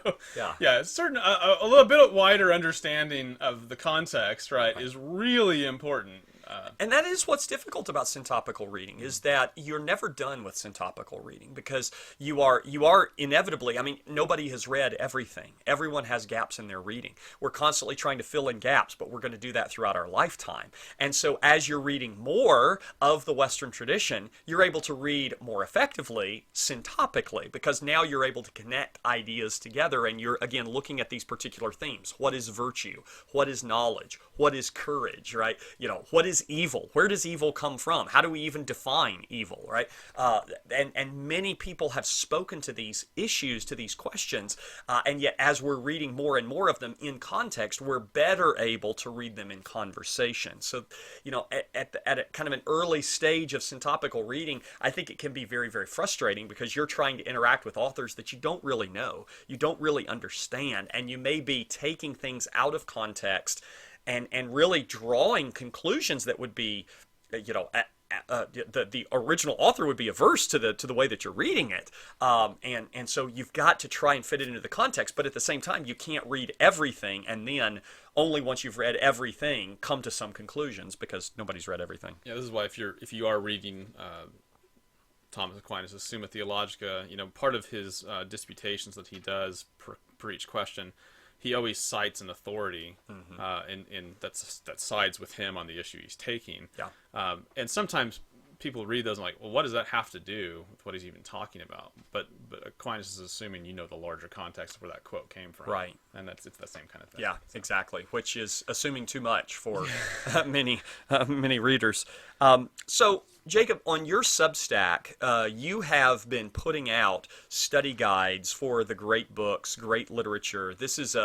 certain a little bit wider understanding of the context, right, is really important.
And that is what's difficult about syntopical reading, is that you're never done with syntopical reading, because you are inevitably, I mean, nobody has read everything. Everyone has gaps in their reading. We're constantly trying to fill in gaps, but we're going to do that throughout our lifetime. And so as you're reading more of the Western tradition, you're able to read more effectively syntopically, because now you're able to connect ideas together, and you're, again, looking at these particular themes. What is virtue? What is knowledge? What is courage, right? What is evil? Where does evil come from? How do we even define evil, right? And many people have spoken to these issues, to these questions, and yet as we're reading more and more of them in context, we're better able to read them in conversation. So, at a kind of an early stage of syntopical reading, I think it can be very, very frustrating, because you're trying to interact with authors that you don't really know, you don't really understand, and you may be taking things out of context and really drawing conclusions that would be, the original author would be averse to the way that you're reading it, and so you've got to try and fit it into the context. But at the same time, you can't read everything and then only once you've read everything come to some conclusions, because nobody's read everything.
Yeah, this is why if you are reading Thomas Aquinas' Summa Theologica, part of his disputations that he does per each question, he always cites an authority that sides with him on the issue he's taking.
Yeah.
And sometimes people read those and like, well, what does that have to do with what he's even talking about? But Aquinas is assuming the larger context of where that quote came from.
Right.
And it's the same kind of thing.
Yeah, exactly. Which is assuming too much for many readers. So, Jacob, on your Substack, you have been putting out study guides for the great books, great literature. This is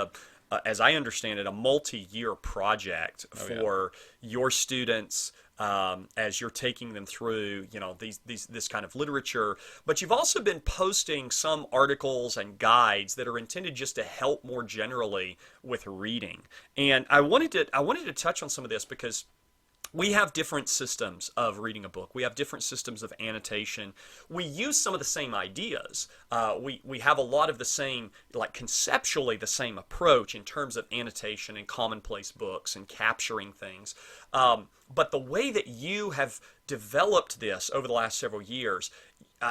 as I understand it, a multi-year project for your students, as you're taking them through, this kind of literature. But you've also been posting some articles and guides that are intended just to help more generally with reading. And I wanted to touch on some of this, because we have different systems of reading a book. We have different systems of annotation. We use some of the same ideas. We have a lot of the same, conceptually the same approach in terms of annotation and commonplace books and capturing things. But the way that you have developed this over the last several years,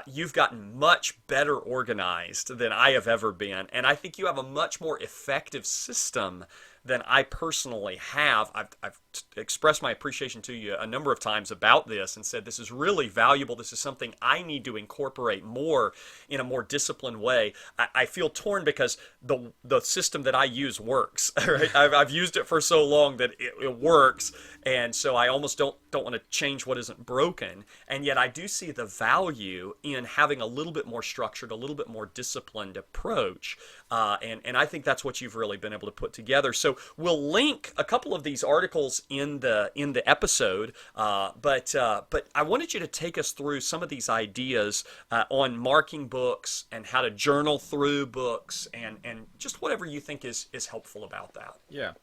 you've gotten much better organized than I have ever been. And I think you have a much more effective system than I personally have. I've expressed my appreciation to you a number of times about this and said this is really valuable. This is something I need to incorporate more in a more disciplined way. I feel torn, because the system that I use works. Right? I've used it for so long that it works, and so I almost don't want to change what isn't broken. And yet I do see the value in having a little bit more structured, a little bit more disciplined approach. And I think that's what you've really been able to put together. So we'll link a couple of these articles in the episode, but I wanted you to take us through some of these ideas on marking books and how to journal through books, and just whatever you think is helpful about that.
Yeah.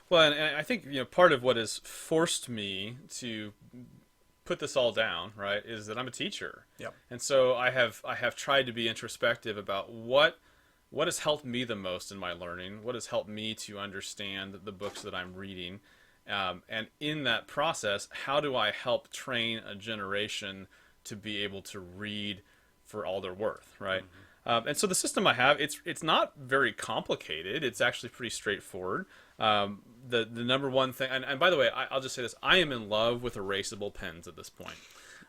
Well, and I think part of what has forced me to put this all down, right, is that I'm a teacher.
Yep.
And so I have tried to be introspective about what has helped me the most in my learning, what has helped me to understand the books that I'm reading, and in that process, how do I help train a generation to be able to read for all they're worth, right? Mm-hmm. And so the system I have, it's not very complicated. It's actually pretty straightforward. The number one thing, and by the way, I'll just say this: I am in love with erasable pens at this point.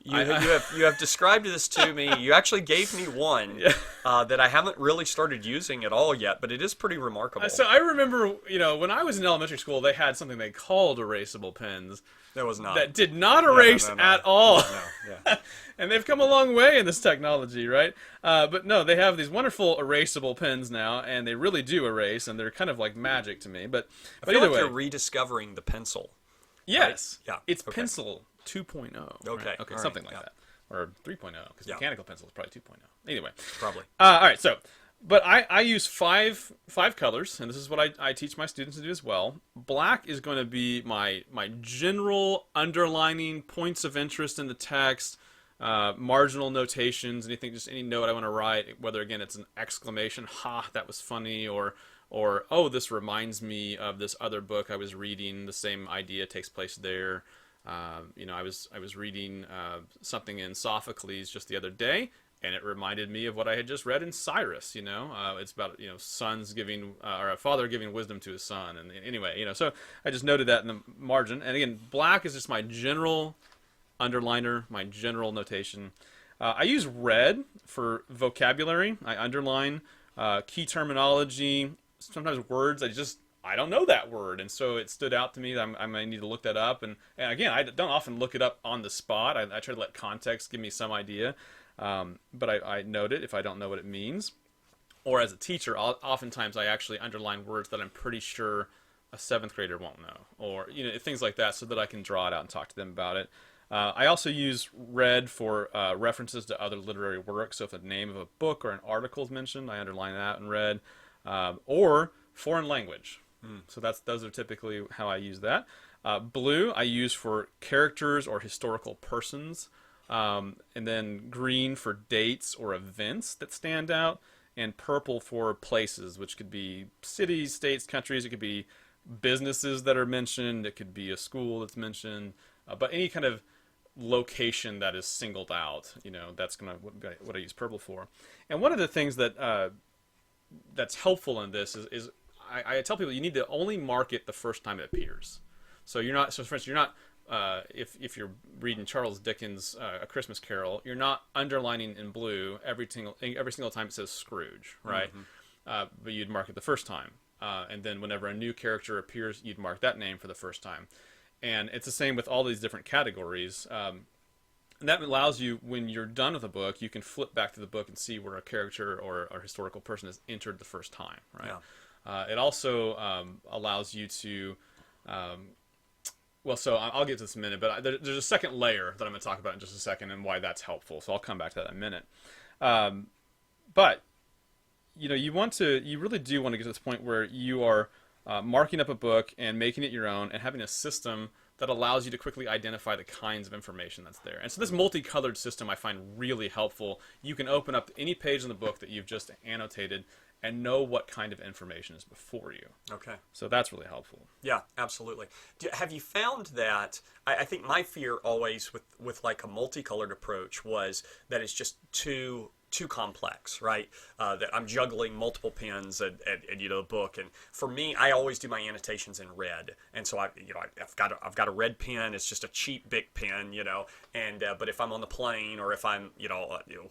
You have described this to me. You actually gave me one that I haven't really started using at all yet, but it is pretty remarkable.
So I remember, when I was in elementary school, they had something they called erasable pens.
There was not.
That did not erase at all.
No.
And they've come a long way in this technology, right? But no, they have these wonderful erasable pens now, and they really do erase, and they're kind of like magic to me. But
either
either
way,
way,
you're rediscovering the pencil.
Yes.
Right? Yeah.
It's pencil 2.0.
Okay.
Right? Okay,
all
something
right.
like that. Or 3.0, because mechanical pencil is probably 2.0. Anyway.
Probably.
All right, so, but I use five colors, and this is what I teach my students to do as well. Black is going to be my general underlining points of interest in the text, marginal notations, just any note I want to write, whether, again, it's an exclamation, ha, that was funny, or oh, this reminds me of this other book I was reading, the same idea takes place there. I was reading something in Sophocles just the other day, and it reminded me of what I had just read in Cyrus. It's about sons giving or a father giving wisdom to his son, and anyway, so I just noted that in the margin. And again, black is just my general underliner, my general notation. I use red for vocabulary. I underline key terminology, sometimes words I don't know that word, and so it stood out to me that I might need to look that up. And again, I don't often look it up on the spot. I try to let context give me some idea, but I note it if I don't know what it means. Or as a teacher, oftentimes I actually underline words that I'm pretty sure a 7th grader won't know, or things like that, so that I can draw it out and talk to them about it. I also use red for references to other literary works. So if the name of a book or an article is mentioned, I underline that in red. Or foreign language. So those are typically how I use that. Blue I use for characters or historical persons. And then green for dates or events that stand out. And purple for places, which could be cities, states, countries. It could be businesses that are mentioned. It could be a school that's mentioned. But any kind of location that is singled out, that's what I use purple for. And one of the things that that's helpful in this is I tell people you need to only mark it the first time it appears. So for instance, you're not if you're reading Charles Dickens' A Christmas Carol, you're not underlining in blue every single time it says Scrooge, right? Mm-hmm. But you'd mark it the first time, and then whenever a new character appears, you'd mark that name for the first time. And it's the same with all these different categories. And that allows you, when you're done with a book, you can flip back to the book and see where a character or a historical person has entered the first time, right? Yeah. It also allows you to... so I'll get to this in a minute, but there's a second layer that I'm going to talk about in just a second and why that's helpful. So I'll come back to that in a minute. But, you really do want to get to this point where you are marking up a book and making it your own and having a system that allows you to quickly identify the kinds of information that's there. And so this multicolored system I find really helpful. You can open up any page in the book that you've just annotated and know what kind of information is before you. Okay. So that's really helpful.
Yeah, absolutely. Have you found that, I think my fear always with like a multicolored approach was that it's just too complex, right? That I'm juggling multiple pens and a book. And for me, I always do my annotations in red. And so I've got a red pen. It's just a cheap Bic pen, And but if I'm on the plane or if I'm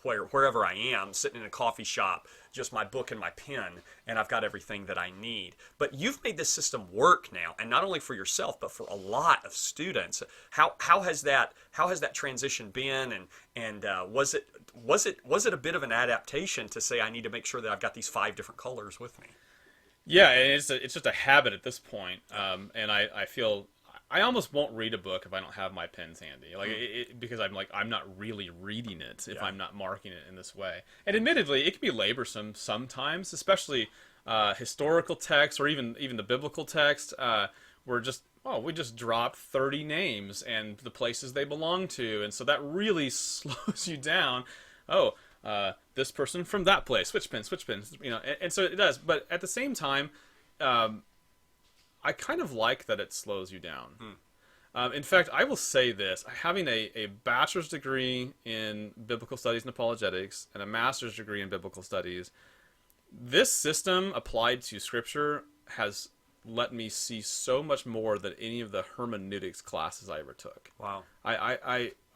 wherever I am, sitting in a coffee shop, just my book and my pen, and I've got everything that I need. But you've made this system work now, and not only for yourself but for a lot of students. How has that transition been? And was it a bit of an adaptation to say I need to make sure that I've got these 5 different colors with me?
Yeah, it's just a habit at this point, and I feel I almost won't read a book if I don't have my pens handy, because I'm not really reading it if I'm not marking it in this way. And admittedly, it can be laborsome sometimes, especially historical text or even the biblical text. We just dropped 30 names and the places they belong to, and so that really slows you down. This person from that place, switch pins, and so it does. But at the same time, I kind of like that it slows you down. In fact, I will say this: having a bachelor's degree in biblical studies and apologetics and a master's degree in biblical studies, this system applied to Scripture has let me see so much more than any of the hermeneutics classes I ever took. Wow.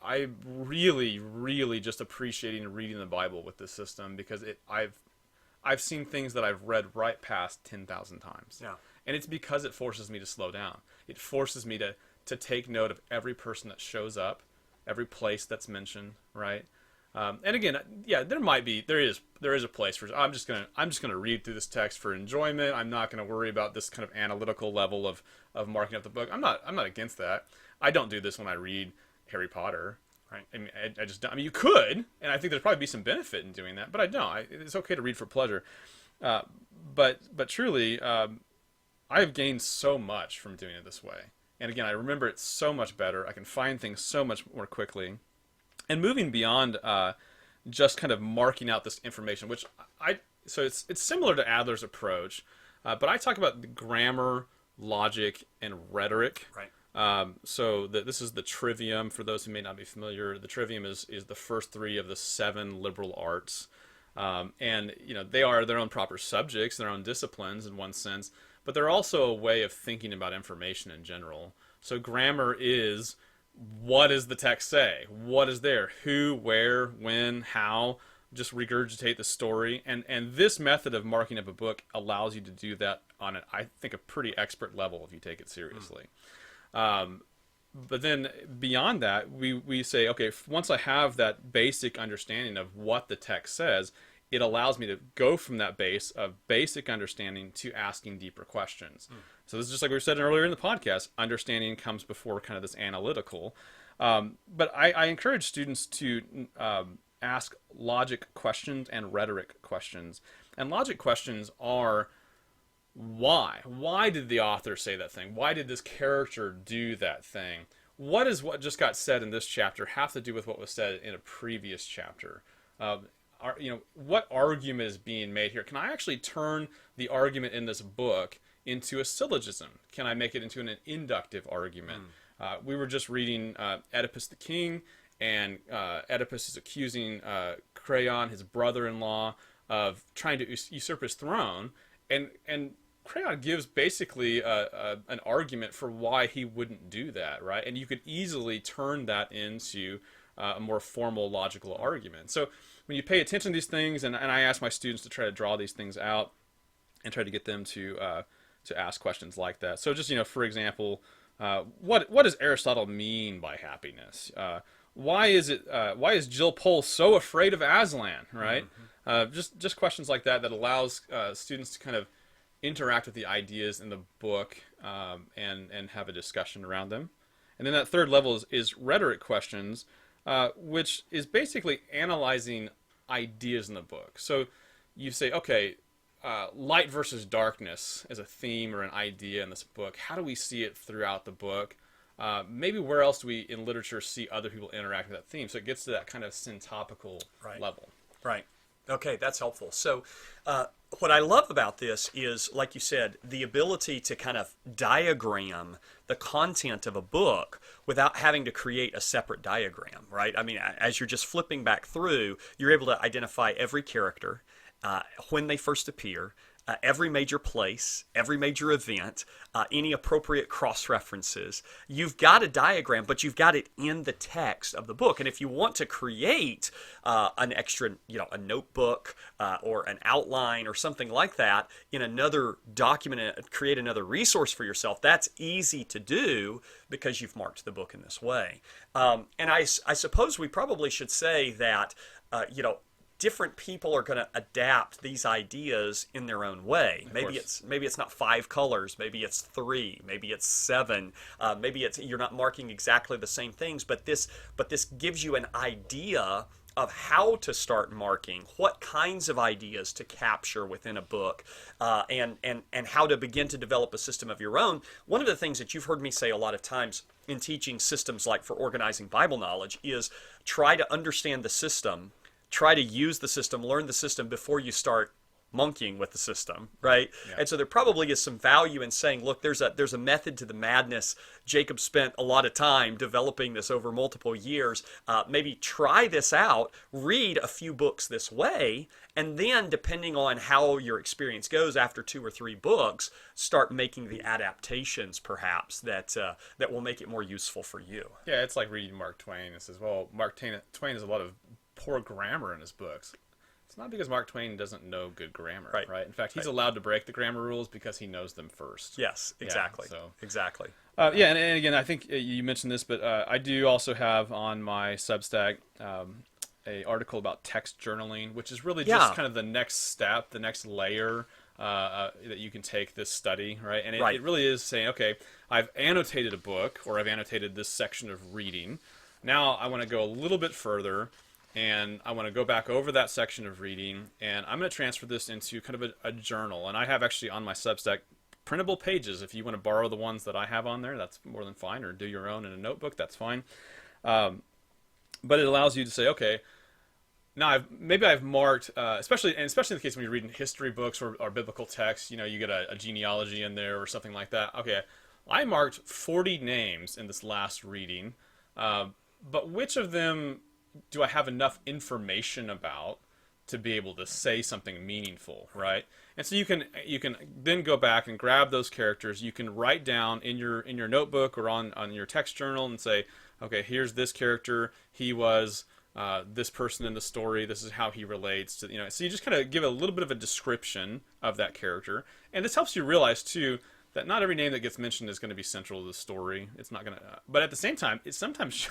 I really, really just appreciating reading the Bible with this system, because I've seen things that I've read right past 10,000 times. Yeah. And it's because it forces me to slow down. It forces me to take note of every person that shows up, every place that's mentioned, right? And again, yeah, there is a place for I'm just gonna read through this text for enjoyment. I'm not gonna worry about this kind of analytical level of marking up the book. I'm not against that. I don't do this when I read Harry Potter. Right. I mean, I just don't. I mean, you could, and I think there'd probably be some benefit in doing that, but I don't. It's okay to read for pleasure. But truly, I have gained so much from doing it this way. And again, I remember it so much better. I can find things so much more quickly. And moving beyond just kind of marking out this information, so it's similar to Adler's approach, but I talk about the grammar, logic, and rhetoric. Right. This is the trivium for those who may not be familiar. The trivium is the first three of the 7 liberal arts. And they are their own proper subjects, their own disciplines in one sense, but they're also a way of thinking about information in general. So grammar is, what does the text say? What is there? Who, where, when, how? Just regurgitate the story. And this method of marking up a book allows you to do that on, I think, a pretty expert level if you take it seriously. But then beyond that, we say, okay, once I have that basic understanding of what the text says, it allows me to go from that base of basic understanding to asking deeper questions. So this is just like we said earlier in the podcast, understanding comes before kind of this analytical. But I encourage students to ask logic questions and rhetoric questions. And logic questions are, why? Why did the author say that thing? Why did this character do that thing? What does what just got said in this chapter have to do with what was said in a previous chapter? What argument is being made here? Can I actually turn the argument in this book into a syllogism? Can I make it into an inductive argument? We were just reading Oedipus the King, and Oedipus is accusing Creon, his brother-in-law, of trying to usurp his throne, and Creon gives basically an argument for why he wouldn't do that, right? And you could easily turn that into a more formal logical argument. So when you pay attention to these things, and I ask my students to try to draw these things out and try to get them to ask questions like that. So just, for example, what does Aristotle mean by happiness? Why is Jill Pole so afraid of Aslan, right? Just questions like that allows students to kind of interact with the ideas in the book and have a discussion around them. And then that third level is rhetoric questions, which is basically analyzing ideas in the book. So you say, okay, light versus darkness as a theme or an idea in this book. How do we see it throughout the book? Maybe where else do we in literature see other people interact with that theme? So it gets to that kind of syntopical level.
Right. Okay, that's helpful. So what I love about this is, like you said, the ability to kind of diagram the content of a book without having to create a separate diagram, right? I mean, as you're just flipping back through, you're able to identify every character, when they first appear, every major place, every major event, any appropriate cross-references. You've got a diagram, but you've got it in the text of the book. And if you want to create an extra, a notebook or an outline or something like that in another document, create another resource for yourself, that's easy to do because you've marked the book in this way. And I suppose we probably should say that, different people are going to adapt these ideas in their own way. Maybe it's not 5 colors, maybe it's 3, maybe it's 7, maybe you're not marking exactly the same things, but this gives you an idea of how to start marking, what kinds of ideas to capture within a book, and how to begin to develop a system of your own. One of the things that you've heard me say a lot of times in teaching systems like for organizing Bible knowledge is try to understand the system. Try to use the system, learn the system before you start monkeying with the system, right? Yeah. And so there probably is some value in saying, look, there's a method to the madness. Jacob spent a lot of time developing this over multiple years. Maybe try this out, read a few books this way, and then depending on how your experience goes after 2 or 3 books, start making the adaptations perhaps that will make it more useful for you.
Yeah, it's like reading Mark Twain. It says, well, Mark Twain has a lot of poor grammar in his books. It's not because Mark Twain doesn't know good grammar, right? In fact, he's allowed to break the grammar rules because he knows them first.
Yes, exactly. Yeah, exactly.
And again, I think you mentioned this, but I do also have on my Substack a article about text journaling, which is really just kind of the next step, the next layer that you can take this study, right? And it really is saying, okay, I've annotated a book, or I've annotated this section of reading. Now I want to go a little bit further, and I want to go back over that section of reading, and I'm going to transfer this into kind of a journal. And I have actually on my Substack printable pages. If you want to borrow the ones that I have on there, that's more than fine, or do your own in a notebook, that's fine. But it allows you to say, okay, now I've marked, especially in the case when you're reading history books or biblical texts, you get a genealogy in there or something like that. Okay, I marked 40 names in this last reading, but which of them do I have enough information about to be able to say something meaningful, right? And so you can then go back and grab those characters. You can write down in your notebook or on your text journal and say, okay, here's this character. He was this person in the story. This is how he relates to, so you just kind of give a little bit of a description of that character. And this helps you realize too that not every name that gets mentioned is going to be central to the story. It's not going to, but at the same time, it sometimes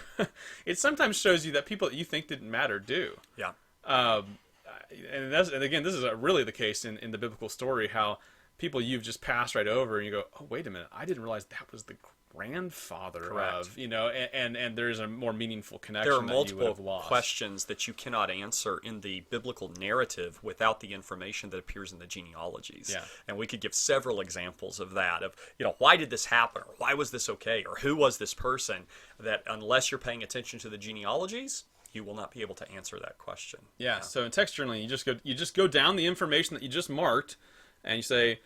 shows you that people that you think didn't matter do.
Yeah.
And again, this is really the case in the biblical story, how people you've just passed right over, and you go, oh, wait a minute, I didn't realize that was the grandfather
Correct.
of, and there's a more meaningful connection.
There are
that you would have
multiple
lost.
questions that you cannot answer in the biblical narrative without the information that appears in the genealogies.
Yeah.
And we could give several examples of that, of, why did this happen? Or why was this okay? Or who was this person? That unless you're paying attention to the genealogies, you will not be able to answer that question.
Yeah. So in text journaling, you just go down the information that you just marked, and you say,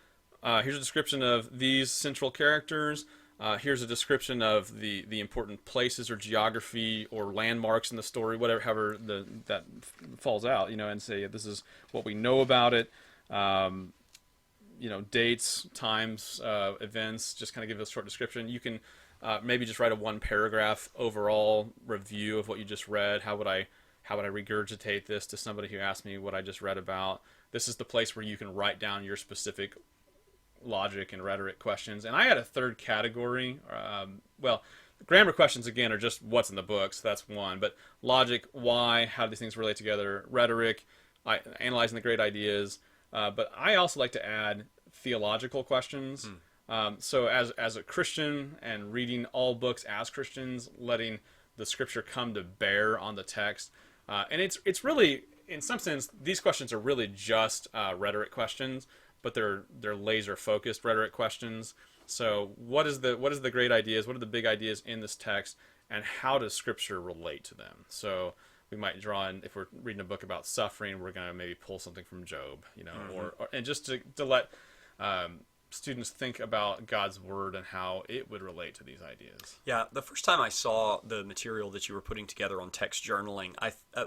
here's a description of these central characters. Here's a description of the important places or geography or landmarks in the story, however that falls out, and say this is what we know about it. Dates, times, events. Just kind of give a short description. You can maybe just write a one-paragraph overall review of what you just read. How would I regurgitate this to somebody who asked me what I just read about? This is the place where you can write down your specific logic and rhetoric questions. And I had a third category. Grammar questions, again, are just what's in the book, so that's one. But logic, why, how do these things relate together? Rhetoric, analyzing the great ideas. But I also like to add theological questions. So as a Christian and reading all books as Christians, letting the scripture come to bear on the text. And it's really, in some sense, these questions are really just rhetoric questions, but they're laser focused rhetoric questions. So what is the great ideas? What are the big ideas in this text, and how does scripture relate to them? So we might draw in, if we're reading a book about suffering, we're going to maybe pull something from Job, or and just to let students think about God's word and how it would relate to these ideas.
Yeah, the first time I saw the material that you were putting together on text journaling,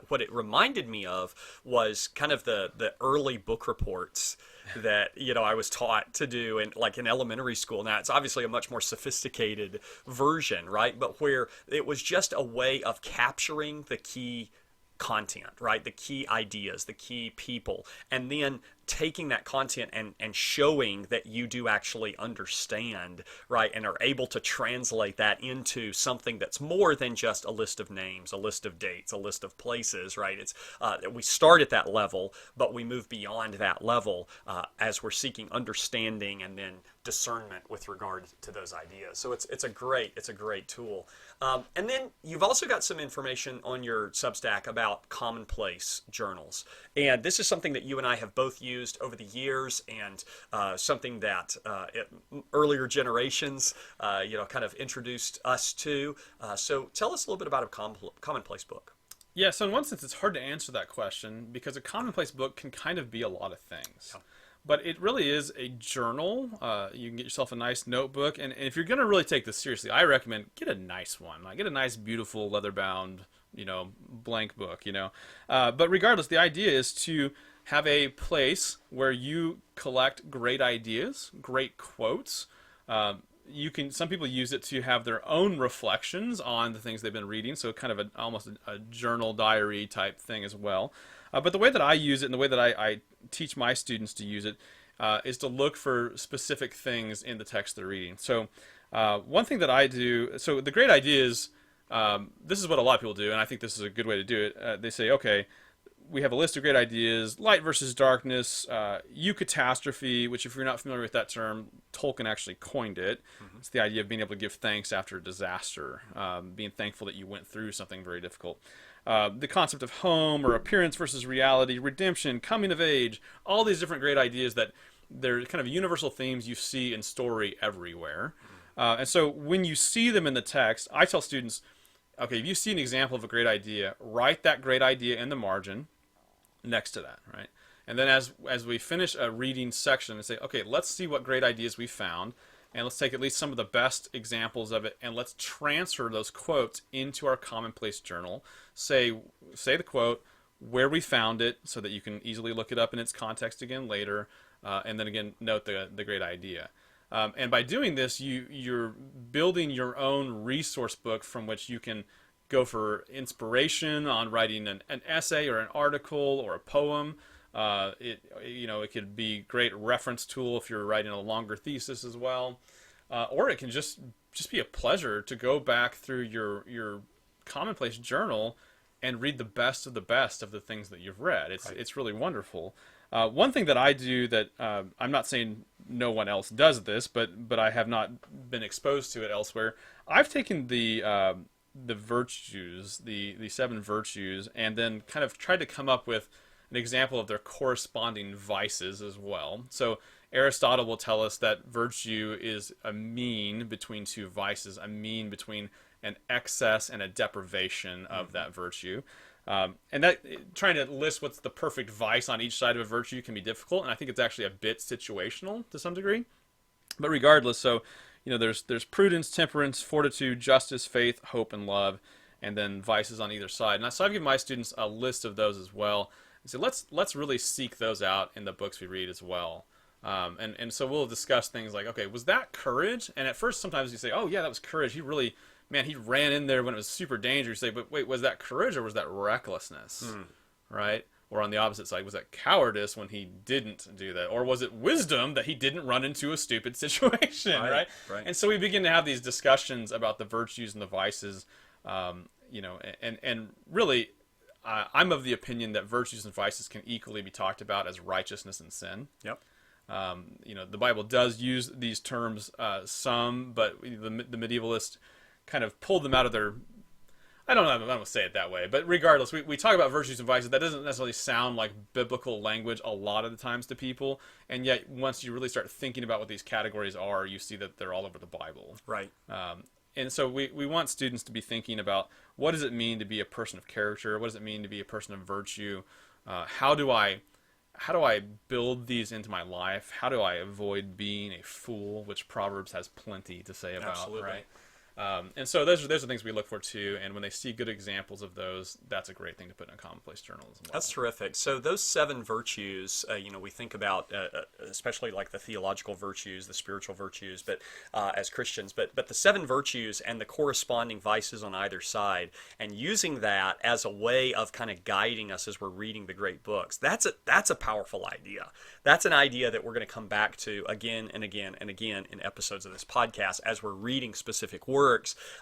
what it reminded me of was kind of the early book reports that I was taught to do in elementary school. Now it's obviously a much more sophisticated version, right? But where it was just a way of capturing the key content, right? The key ideas, the key people, and then taking that content and showing that you do actually understand, right, and are able to translate that into something that's more than just a list of names, a list of dates, a list of places, right? It's we start at that level, but we move beyond that level as we're seeking understanding and then discernment with regard to those ideas. So it's a great tool. And then you've also got some information on your Substack about commonplace journals, and this is something that you and I have both used over the years, and something that earlier generations, kind of introduced us to. So tell us a little bit about a commonplace book.
Yeah, so in one sense, it's hard to answer that question because a commonplace book can kind of be a lot of things. Yeah. But it really is a journal. You can get yourself a nice notebook, and if you're going to really take this seriously, I recommend get a nice one. Get a nice, beautiful, leather-bound, blank book. But regardless, the idea is to have a place where you collect great ideas, great quotes. Some people use it to have their own reflections on the things they've been reading, so kind of almost a journal diary type thing as well. But the way that I use it and the way that I teach my students to use it is to look for specific things in the text they're reading. So one thing that I do, so the great ideas, this is what a lot of people do, and I think this is a good way to do it. They say, okay, we have a list of great ideas, light versus darkness, eucatastrophe, which if you're not familiar with that term, Tolkien actually coined it. Mm-hmm. It's the idea of being able to give thanks after a disaster, being thankful that you went through something very difficult. The concept of home or appearance versus reality, redemption, coming of age, all these different great ideas that they're kind of universal themes you see in story everywhere. And so when you see them in the text, I tell students, okay, if you see an example of a great idea, write that great idea in the margin next to that, right? And then as we finish a reading section and say, okay, let's see what great ideas we found, and let's take at least some of the best examples of it, and let's transfer those quotes into our commonplace journal. Say the quote, where we found it, so that you can easily look it up in its context again later, and then again note the great idea. And by doing this, you're building your own resource book from which you can go for inspiration on writing an essay or an article or a poem. It could be a great reference tool if you're writing a longer thesis as well, or it can just be a pleasure to go back through your commonplace journal and read the best of the things that you've read. It's really wonderful. One thing that I do that I'm not saying no one else does this, but I have not been exposed to it elsewhere. I've taken the virtues, the 7 virtues, and then kind of tried to come up with an example of their corresponding vices as well. So Aristotle will tell us that virtue is a mean between 2 vices, a mean between an excess and a deprivation of that virtue. And that trying to list what's the perfect vice on each side of a virtue can be difficult, and I think it's actually a bit situational to some degree. But regardless, so there's prudence, temperance, fortitude, justice, faith, hope, and love, and then vices on either side. And so I've given my students a list of those as well. And so let's really seek those out in the books we read as well. And so we'll discuss things like, okay, was that courage? And at first, sometimes you say, oh yeah, that was courage. He ran in there when it was super dangerous. You say, but wait, was that courage or was that recklessness? Right? Or on the opposite side, was that cowardice when he didn't do that? Or was it wisdom that he didn't run into a stupid situation, right? And so we begin to have these discussions about the virtues and the vices, and really, I'm of the opinion that virtues and vices can equally be talked about as righteousness and sin.
Yep.
The Bible does use these terms some, but the medievalists kind of pulled them out of their... I don't want to say it that way, but regardless, we talk about virtues and vices. That doesn't necessarily sound like biblical language a lot of the times to people, and yet once you really start thinking about what these categories are, you see that they're all over the Bible.
Right.
And so we want students to be thinking about, what does it mean to be a person of character? What does it mean to be a person of virtue? How do I build these into my life? How do I avoid being a fool, which Proverbs has plenty to say about,
Absolutely.
right? And so those are things we look for too, and when they see good examples of those, that's a great thing to put in a commonplace journal as well.
That's terrific. So those 7 virtues, we think about, especially like the theological virtues, the spiritual virtues, but as Christians, but the 7 virtues and the corresponding vices on either side, and using that as a way of kind of guiding us as we're reading the great books. That's a powerful idea. That's an idea that we're going to come back to again and again and again in episodes of this podcast as we're reading specific works.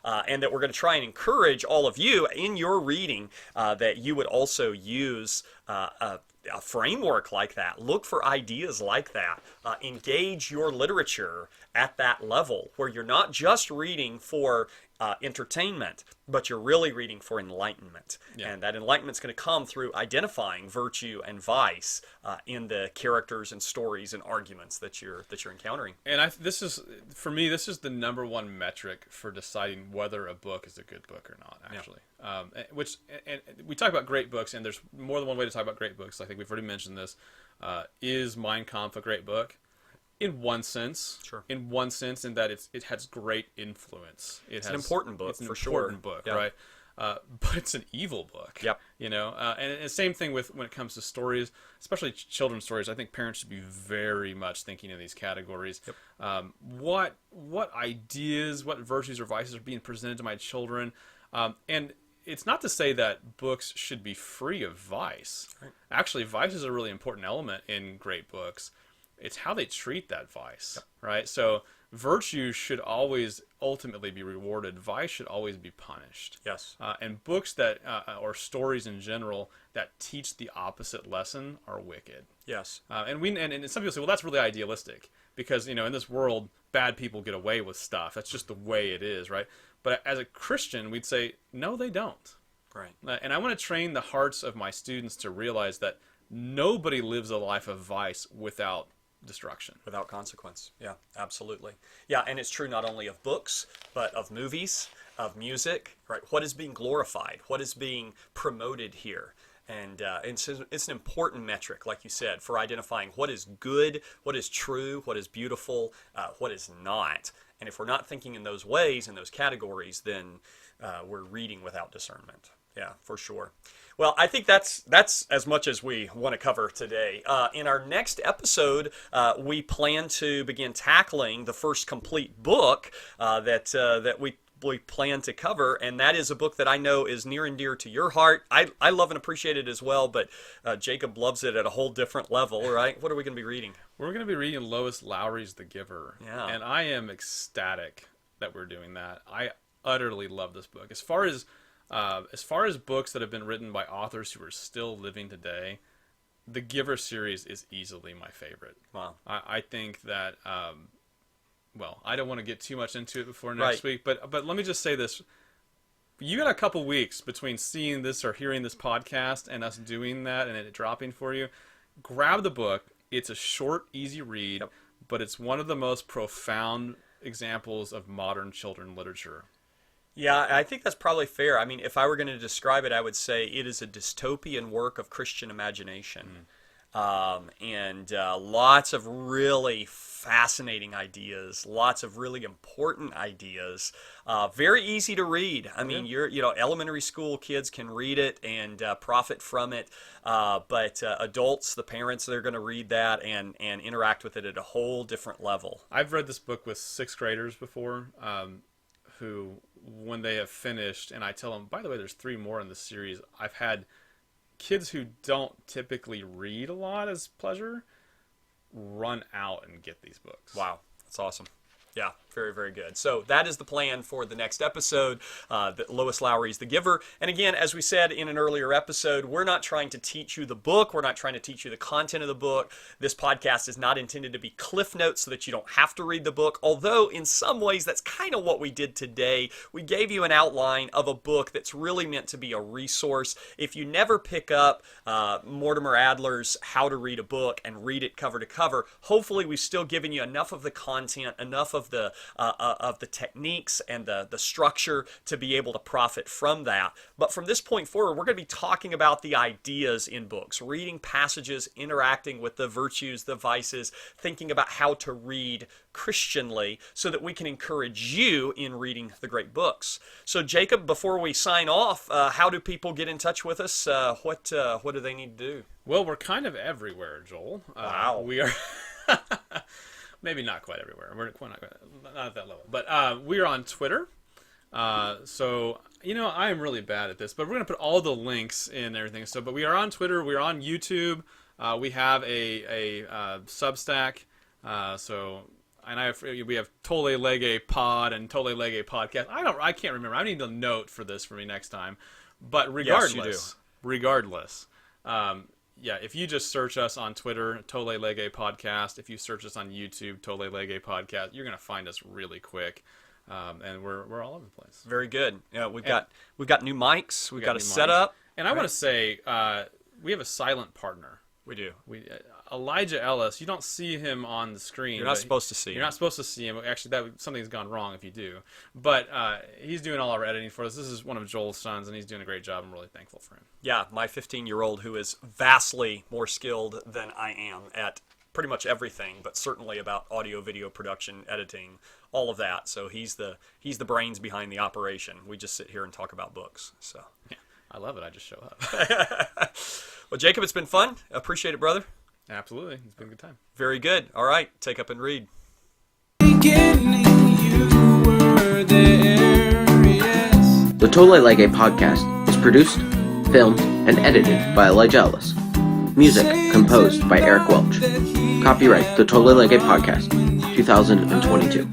And that we're going to try and encourage all of you in your reading that you would also use a framework like that. Look for ideas like that. Engage your literature at that level where you're not just reading for entertainment, but you're really reading for enlightenment. Yeah. And that enlightenment's going to come through identifying virtue and vice in the characters and stories and arguments that you're encountering.
And this is the number one metric for deciding whether a book is a good book or not, actually. Yeah. And we talk about great books, and there's more than one way to talk about great books. I think we've already mentioned this. Is Mein Kampf a great book? In one sense,
sure.
In one sense, in that it has great influence.
It's an important book, for sure.
Important book, yeah. Right? But it's an evil book.
Yep.
And the same thing when it comes to stories, especially children's stories. I think parents should be very much thinking in these categories.
Yep.
What ideas, what virtues or vices are being presented to my children, and it's not to say that books should be free of vice. Right. Actually, vice is a really important element in great books. It's how they treat that vice, yep. Right? So virtue should always ultimately be rewarded. Vice should always be punished.
Yes.
And books that, or stories in general, that teach the opposite lesson are wicked.
Yes.
And some people say, well, that's really idealistic because, in this world, bad people get away with stuff. That's just the way it is, right? But as a Christian, we'd say, no, they don't.
Right.
And I want to train the hearts of my students to realize that nobody lives a life of vice without destruction.
Without consequence. Yeah, absolutely. Yeah, and it's true not only of books, but of movies, of music, right? What is being glorified? What is being promoted here? And so it's an important metric, like you said, for identifying what is good, what is true, what is beautiful, what is not. And if we're not thinking in those ways, in those categories, then we're reading without discernment. Yeah, for sure. Well, I think that's as much as we want to cover today. In our next episode, we plan to begin tackling the first complete book that we plan to cover, and that is a book that I know is near and dear to your heart. I love and appreciate it as well, but Jacob loves it at a whole different level, right? What are we going to be reading?
We're going to be reading Lois Lowry's The Giver,
Yeah.
and I am ecstatic that we're doing that. I utterly love this book. As far as books that have been written by authors who are still living today, the Giver series is easily my favorite.
Wow.
I think that, well, I don't want to get too much into it before next week, but let me just say this. You got a couple weeks between seeing this or hearing this podcast and us doing that and it dropping for you. Grab the book. It's a short, easy read, but it's one of the most profound examples of modern children's literature.
Yeah, I think that's probably fair. I mean, if I were going to describe it, I would say it is a dystopian work of Christian imagination. And lots of really fascinating ideas, lots of really important ideas. Very easy to read. I mean, elementary school kids can read it and profit from it. But adults, the parents, they're going to read that and interact with it at a whole different level.
I've read this book with 6th graders before, who, when they have finished, and I tell them, by the way, there's 3 more in the series. I've had kids who don't typically read a lot as pleasure run out and get these books.
Wow, that's awesome. Yeah, very, very good. So that is the plan for the next episode, Lois Lowry's The Giver. And again, as we said in an earlier episode, we're not trying to teach you the book. We're not trying to teach you the content of the book. This podcast is not intended to be cliff notes so that you don't have to read the book, although in some ways that's kind of what we did today. We gave you an outline of a book that's really meant to be a resource. If you never pick up Mortimer Adler's How to Read a Book and read it cover to cover, hopefully we've still given you enough of the content, enough of the techniques and the structure to be able to profit from that. But from this point forward, we're going to be talking about the ideas in books, reading passages, interacting with the virtues, the vices, thinking about how to read Christianly so that we can encourage you in reading the great books. So Jacob, before we sign off, how do people get in touch with us? What do they need to do?
Well, we're kind of everywhere, Joel.
Wow.
We are... Maybe not quite everywhere. We're not at that level. But we are on Twitter. So, I am really bad at this. But we're going to put all the links in everything. But we are on Twitter. We're on YouTube. We have a Substack. We have Tolle Lege Pod and Tolle Lege Podcast. I can't remember. I need a note for this for me next time. But regardless.
Yes, you do.
If you just search us on Twitter, Tolle Lege Podcast. If you search us on YouTube, Tolle Lege Podcast, you're going to find us really quick. And we're all over the place.
Very good. Yeah, we've got new mics. We've got a setup.
And I want to say we have a silent partner.
We do.
Elijah Ellis. You don't see him on the screen.
You're not supposed to see him.
You're not supposed to see him. Actually, something's gone wrong if you do. But he's doing all our editing for us. This is one of Joel's sons, and he's doing a great job. I'm really thankful for him.
Yeah, my 15-year-old who is vastly more skilled than I am at pretty much everything, but certainly about audio, video production, editing, all of that. So he's the brains behind the operation. We just sit here and talk about books. So
yeah, I love it. I just show up.
Well, Jacob, it's been fun. Appreciate it, brother.
Absolutely. It's been a good time.
Very good. All right. Take up and read.
The Tolle Lege Podcast is produced, filmed, and edited by Elijah Ellis. Music composed by Eric Welch. Copyright The Tolle Lege Podcast, 2022.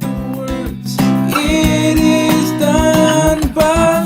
It is done by